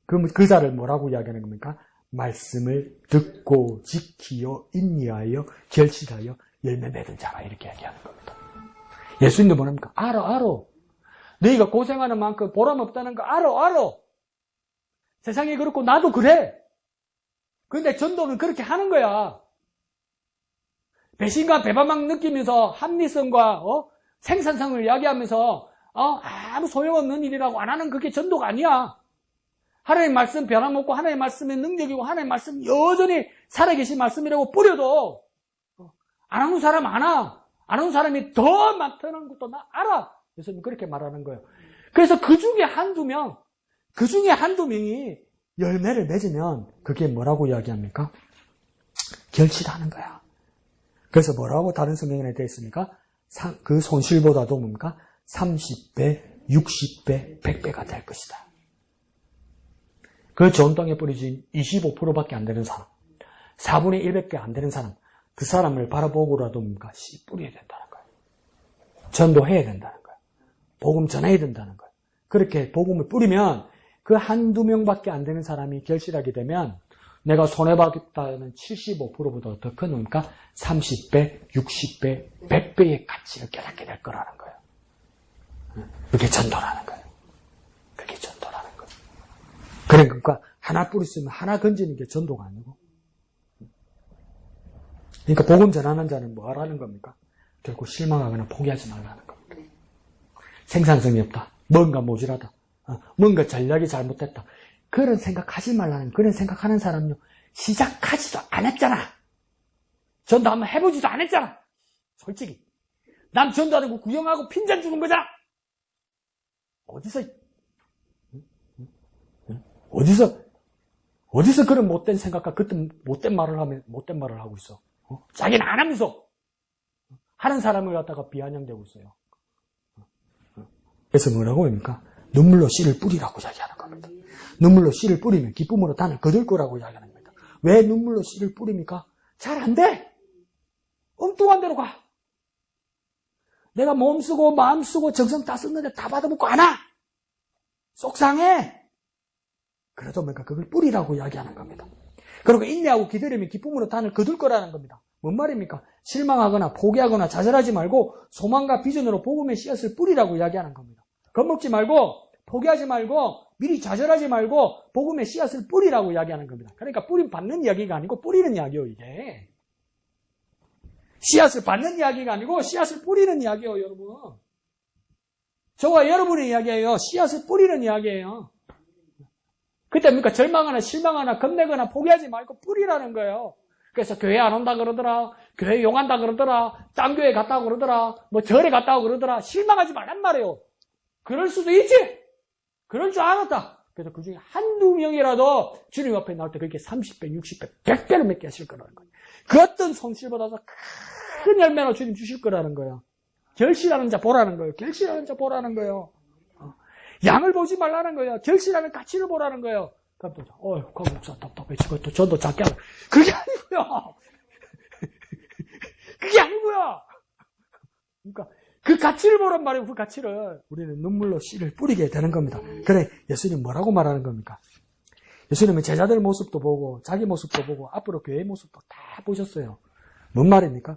그럼 그 자를 뭐라고 이야기하는 겁니까? 말씀을 듣고 지키어 인리하여 결실하여 열매 맺은 자가 이렇게 이야기하는 겁니다. 예수님도 뭐랍니까? 알아. 너희가 고생하는 만큼 보람 없다는 거 알아. 세상이 그렇고 나도 그래. 그런데 전도는 그렇게 하는 거야. 배신과 배반만 느끼면서 합리성과 생산성을 이야기하면서 아무 소용없는 일이라고 안 하는 그게 전도가 아니야. 하나님 말씀 변함없고 하나님 말씀의 능력이고 하나님 말씀 여전히 살아계신 말씀이라고 뿌려도 안 하는 사람 많아. 안 하는 사람이 더 많다는 것도 나 알아. 예수님 그렇게 말하는 거예요. 그래서 그 중에 한두 명이 열매를 맺으면 그게 뭐라고 이야기합니까? 결실하는 거야. 그래서 뭐라고 다른 성경에 되어 있습니까? 그 손실보다도 뭡니까? 30배, 60배, 100배가 될 것이다. 그 좋은 땅에 뿌려진 25%밖에 안 되는 사람, 4분의 1밖에 안 되는 사람, 그 사람을 바라보고라도 뭡니까? 씨 뿌려야 된다는 거예요. 전도해야 된다는 거예요. 복음 전해야 된다는 거예요. 그렇게 복음을 뿌리면 그 1-2명밖에 안 되는 사람이 결실하게 되면 내가 손해받았다는 75%보다 더 큰 뭡니까? 30배, 60배, 100배의 가치를 깨닫게 될 거라는 거예요. 그게 전도라는 거예요. 그게 전도라는 거예요. 그러니까 하나 뿌렸으면 하나 건지는 게 전도가 아니고. 그러니까 복음 전하는 자는 뭐 하라는 겁니까? 결국 실망하거나 포기하지 말라는 겁니다. 생산성이 없다. 뭔가 모자라다. 뭔가 전략이 잘못됐다. 그런 생각하지 말라는, 그런 생각하는 사람은요, 시작하지도 않았잖아. 전도 한번 해보지도 않았잖아. 솔직히. 남 전도하는 거 구경하고 핀잔 주는 거잖아. 어디서 그런 못된 생각과 그때 못된 말을 하고 있어. 자기는 안 하면서 하는 사람을 갖다가 비아냥대고 있어요. 그래서 뭐라고 합니까? 눈물로 씨를 뿌리라고 이야기하는 겁니다. 눈물로 씨를 뿌리면 기쁨으로 단을 거둘 거라고 이야기하는 겁니다. 왜 눈물로 씨를 뿌립니까? 잘 안 돼. 엉뚱한 데로 가. 내가 몸 쓰고 마음 쓰고 정성 다 썼는데 다 받아먹고 안 와. 속상해. 그래도 뭔가 그걸 뿌리라고 이야기하는 겁니다. 그리고 인내하고 기다리면 기쁨으로 단을 거둘 거라는 겁니다. 뭔 말입니까? 실망하거나 포기하거나 좌절하지 말고 소망과 비전으로 복음의 씨앗을 뿌리라고 이야기하는 겁니다. 겁먹지 말고 포기하지 말고 미리 좌절하지 말고 복음의 씨앗을 뿌리라고 이야기하는 겁니다. 그러니까 뿌림 받는 이야기가 아니고 뿌리는 이야기요, 이게. 씨앗을 받는 이야기가 아니고 씨앗을 뿌리는 이야기예요, 여러분. 저와 여러분의 이야기예요. 씨앗을 뿌리는 이야기예요. 그때 뭡니까? 절망하나 실망하나 겁내거나 포기하지 말고 뿌리라는 거예요. 그래서 교회 안 온다 그러더라. 교회 용한다 그러더라. 딴 교회 갔다고 그러더라. 뭐 절에 갔다고 그러더라. 실망하지 말란 말이에요. 그럴 수도 있지. 그럴 줄 알았다. 그래서 그 중에 한두 명이라도 주님 앞에 나올 때 그렇게 30배, 60배, 100배를 맺게 하실 거라는 거예요. 그 어떤 손실보다도 큰 열매로 주님 주실 거라는 거예요. 결실하는 자 보라는 거예요. 결실하는 자 보라는 거예요. 양을 보지 말라는 거예요. 결실하는 가치를 보라는 거예요. 그럼 또, 그 목사 답답해. 또 전도 작게 하고. 그게 아니고요. 그게 아니고요. 그러니까 그 가치를 보란 말이에요. 그 가치를. 우리는 눈물로 씨를 뿌리게 되는 겁니다. 그래, 예수님 뭐라고 말하는 겁니까? 예수님은 제자들 모습도 보고, 자기 모습도 보고, 앞으로 교회의 모습도 다 보셨어요. 뭔 말입니까?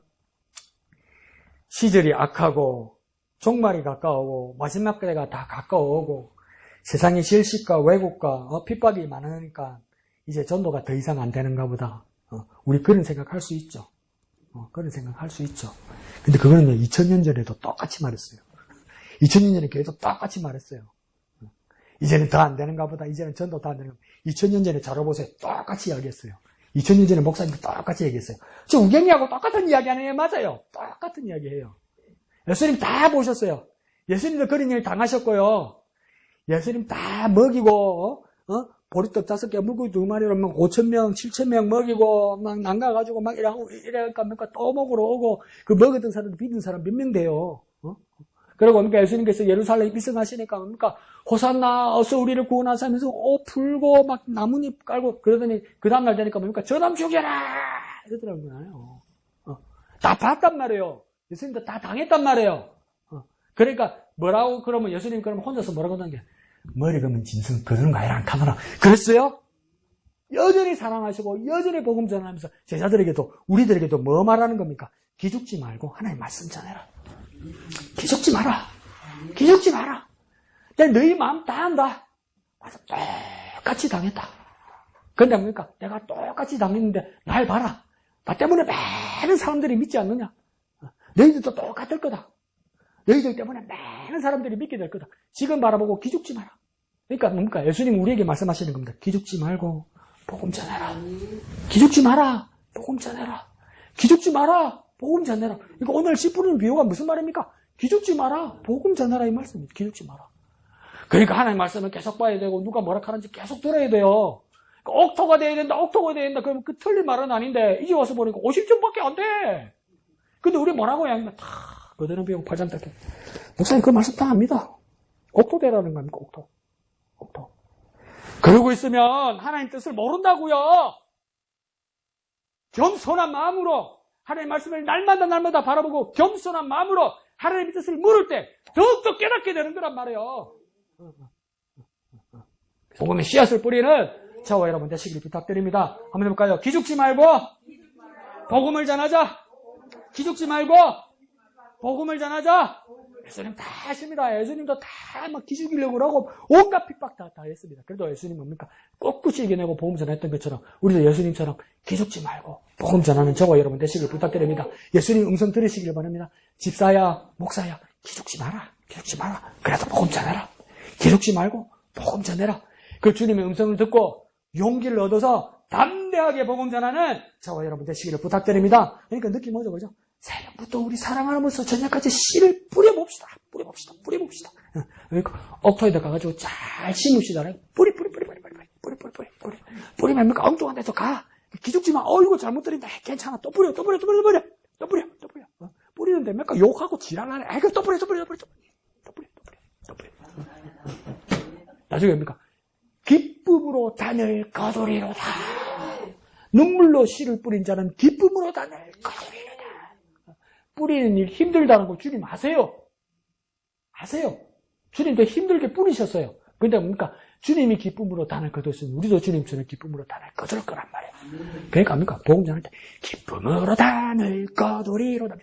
시절이 악하고, 종말이 가까우고, 마지막 때가 다 가까워오고, 세상의 실식과 왜곡과 핍박이 많으니까, 이제 전도가 더 이상 안 되는가 보다. 우리 그런 생각할 수 있죠. 그런 생각할 수 있죠. 근데 그거는 2000년 전에도 똑같이 말했어요. 2000년 전에 교회도 똑같이 말했어요. 이제는 더 안 되는가 보다. 이제는 전도 더 안 되는가 보다. 2000년 전에 저러보세요. 똑같이 이야기했어요. 2000년 전에 목사님도 똑같이 얘기했어요. 저 우경이하고 똑같은 이야기 하는 게 맞아요. 똑같은 이야기예요. 예수님 다 보셨어요. 예수님도 그런 일 당하셨고요. 예수님 다 먹이고, 보리떡 5개, 물고기 2마리로 막 5,000명, 7,000명 먹이고, 막 난가가지고 막 이래니까 또 먹으러 오고, 그 먹었던 사람도 믿은 사람 몇 명 돼요. 그리고 그러니까 예수님께서 예루살렘에 입성하시니까 뭡니까? 호산나, 어서 우리를 구원하사 하면서 옷 풀고, 막 나뭇잎 깔고, 그러더니 그 다음날 되니까 뭡니까? 저놈 죽여라! 이러더라고요. 다 봤단 말이에요. 예수님도 다 당했단 말이에요. 그러니까 뭐라고 그러면 예수님 그러면 혼자서 뭐라고 하는 게 머리 감은 짐승 그러는 거 아니라 안 카노라. 그랬어요? 여전히 사랑하시고 여전히 복음 전하면서 제자들에게도 우리들에게도 뭐 말하는 겁니까? 기죽지 말고 하나님 말씀 전해라. 기죽지 마라. 기죽지 마라. 내가 너희 마음 다 안다. 맞아. 똑같이 당했다. 근데 뭡니까? 내가 똑같이 당했는데 날 봐라. 나 때문에 많은 사람들이 믿지 않느냐? 너희들도 똑같을 거다. 너희들 때문에 많은 사람들이 믿게 될 거다. 지금 바라보고 기죽지 마라. 그러니까 뭡니까? 예수님 우리에게 말씀하시는 겁니다. 기죽지 말고 복음 전해라. 기죽지 마라. 복음 전해라. 기죽지 마라. 복음 전해라. 그러니까 오늘 씨 뿌리는 비유가 무슨 말입니까? 기죽지 마라. 복음 전해라 이 말씀입니다. 기죽지 마라. 그러니까 하나님 말씀을 계속 봐야 되고 누가 뭐라 하는지 계속 들어야 돼요. 그러니까 옥토가 돼야 된다. 옥토가 돼야 된다. 그러면 그 틀린 말은 아닌데 이제 와서 보니까 50점밖에 안 돼. 근데 우리 뭐라고 해야 합니까? 다 그대로 배우고 8장 닦게. 목사님 그 말씀 다 압니다. 옥토대라는 겁니까? 옥토. 그러고 있으면 하나님 뜻을 모른다고요. 겸손한 마음으로 하나님 말씀을 날마다 바라보고 겸손한 마음으로 하나님의 뜻을 물을 때 더욱더 깨닫게 되는 거란 말이에요. 복음의 씨앗을 뿌리는 저와 여러분 되시길 부탁드립니다. 한번 해볼까요? 기죽지 말고 복음을 전하자. 기죽지 말고 복음을 전하자. 예수님 다 하십니다. 예수님도 다 막 기죽이려고 하고 온갖 핍박 다 했습니다. 그래도 예수님 뭡니까? 꿋꿋이 이겨내고 복음 전했던 것처럼 우리도 예수님처럼 기죽지 말고 복음 전하는 저와 여러분 되시길 부탁드립니다. 예수님 음성 들으시길 바랍니다. 집사야, 목사야, 기죽지 마라. 기죽지 마라. 그래도 복음 전해라. 기죽지 말고 복음 전해라. 그 주님의 음성을 듣고 용기를 얻어서 담대하게 복음 전하는 저와 여러분 되시기를 부탁드립니다. 그러니까 느낌 오죠, 그죠? 새벽부터 우리 사랑하면서 저녁까지 씨를 뿌려봅시다. 그러니까 옥토에다 가가지고 잘 심읍시다. 뿌리면 뭡니까? 엉뚱한 데서 가. 기죽지 마. 이거 잘못 들인다. 괜찮아. 또 뿌려. 뿌리는데 뭡니까? 욕하고 지랄하네. 이거 또 뿌려. 나중에 뭡니까? 기쁨으로 단을 거두리로다. 눈물로 씨를 뿌린 자는 기쁨으로 단을 거두리로다. 뿌리는 일 힘들다는 거 주님 아세요. 아세요. 주님도 힘들게 뿌리셨어요. 근데 뭡니까? 주님이 기쁨으로 단을 거뒀으면 우리도 주님처럼 기쁨으로 단을 거둘 거란 말이에요. 그러니까 뭡니까? 복음 전할 때 기쁨으로 단을 거두리로다.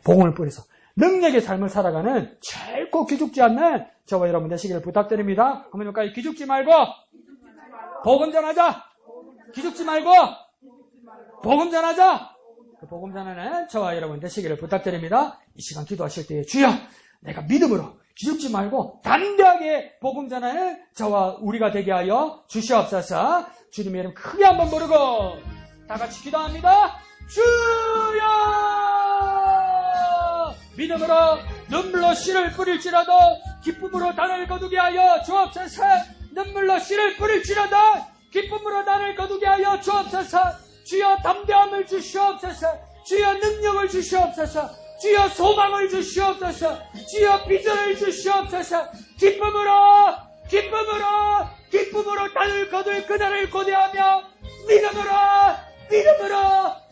복음을 뿌려서 능력의 삶을 살아가는 결코 기죽지 않는 저와 여러분 되시기를 부탁드립니다. 한번 여기까지 기죽지 말고 복음 전하자. 기죽지 말고 복음 전하자. 복음 전하는 저와 여러분 되시기를 부탁드립니다. 이 시간 기도하실 때에 주여 내가 믿음으로 기죽지 말고 담대하게 복음 전하는 저와 우리가 되게 하여 주시옵소서. 주님의 이름 크게 한번 부르고 다 같이 기도합니다. 주여! 믿음으로 눈물로 씨를 뿌릴지라도 기쁨으로 단을 거두게 하여 주옵소서. 눈물로 씨를 뿌릴지라도 기쁨으로 단을 거두게 하여 주옵소서. 주여 담대함을 주시옵소서. 주여 능력을 주시옵소서. 주여 소망을 주시옵소서. 주여 비전을 주시옵소서. 기쁨으로 단을 거둘 그날을 고대하며 믿음으로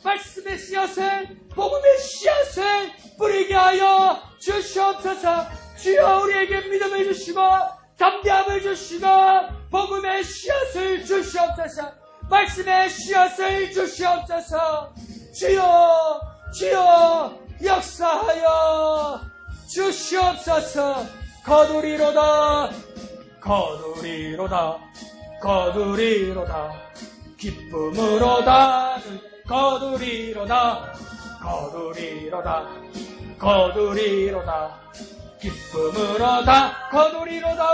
말씀의 씨앗을 복음의 씨앗을 뿌리게 하여 주시옵소서. 주여 우리에게 믿음을 주시고 담대함을 주시고 복음의 씨앗을 주시옵소서. 말씀의 씨앗을 주시옵소서. 주여 역사하여 주시옵소서. 거두리로다 기쁨으로 단을 거두리로다 기쁨으로 다 거두리로다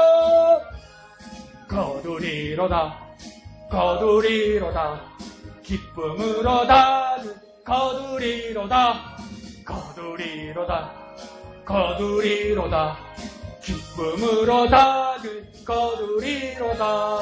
기쁨으로 단을 거두리로다 기쁨으로 단을 거두리로다.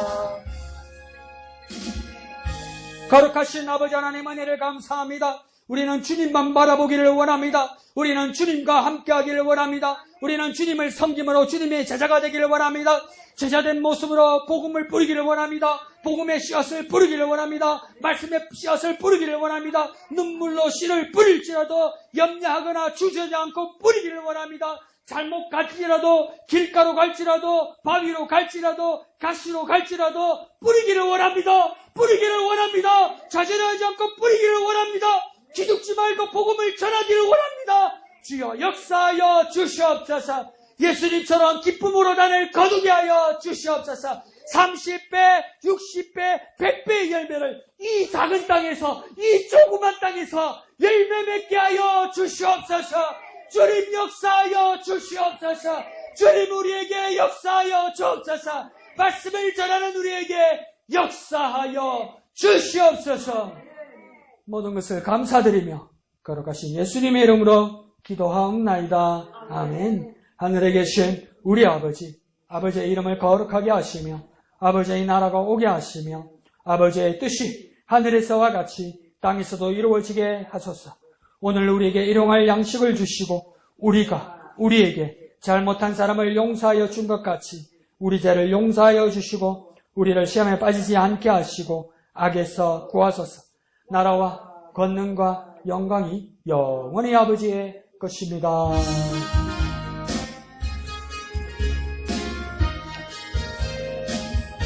거룩하신 아버지 하나님 은혜를 감사합니다. 우리는 주님만 바라보기를 원합니다. 우리는 주님과 함께하기를 원합니다. 우리는 주님을 섬김으로 주님의 제자가 되기를 원합니다. 제자된 모습으로 복음을 뿌리기를 원합니다. 복음의 씨앗을 뿌리기를 원합니다. 말씀의 씨앗을 뿌리기를 원합니다. 눈물로 씨를 뿌릴지라도 염려하거나 주저하지 않고 뿌리기를 원합니다. 잘못 갈지라도 길가로 갈지라도 바위로 갈지라도 가시로 갈지라도 뿌리기를 원합니다. 좌절하지 않고 뿌리기를 원합니다. 기죽지 말고 복음을 전하기를 원합니다. 주여 역사하여 주시옵소서. 예수님처럼 기쁨으로 단을 거두게 하여 주시옵소서. 30배, 60배, 100배의 열매를 이 작은 땅에서, 이 조그만 땅에서 열매 맺게 하여 주시옵소서. 주님 역사하여 주시옵소서. 주님 우리에게 역사하여 주옵소서. 말씀을 전하는 우리에게 역사하여 주시옵소서. 모든 것을 감사드리며 거룩하신 예수님의 이름으로 기도하옵나이다. 아멘. 하늘에 계신 우리 아버지의 이름을 거룩하게 하시며 아버지의 나라가 오게 하시며 아버지의 뜻이 하늘에서와 같이 땅에서도 이루어지게 하소서. 오늘 우리에게 일용할 양식을 주시고 우리가 우리에게 잘못한 사람을 용서하여 준 것 같이 우리 죄를 용서하여 주시고 우리를 시험에 빠지지 않게 하시고 악에서 구하소서. 나라와 권능과 영광이 영원히 아버지의 것입니다.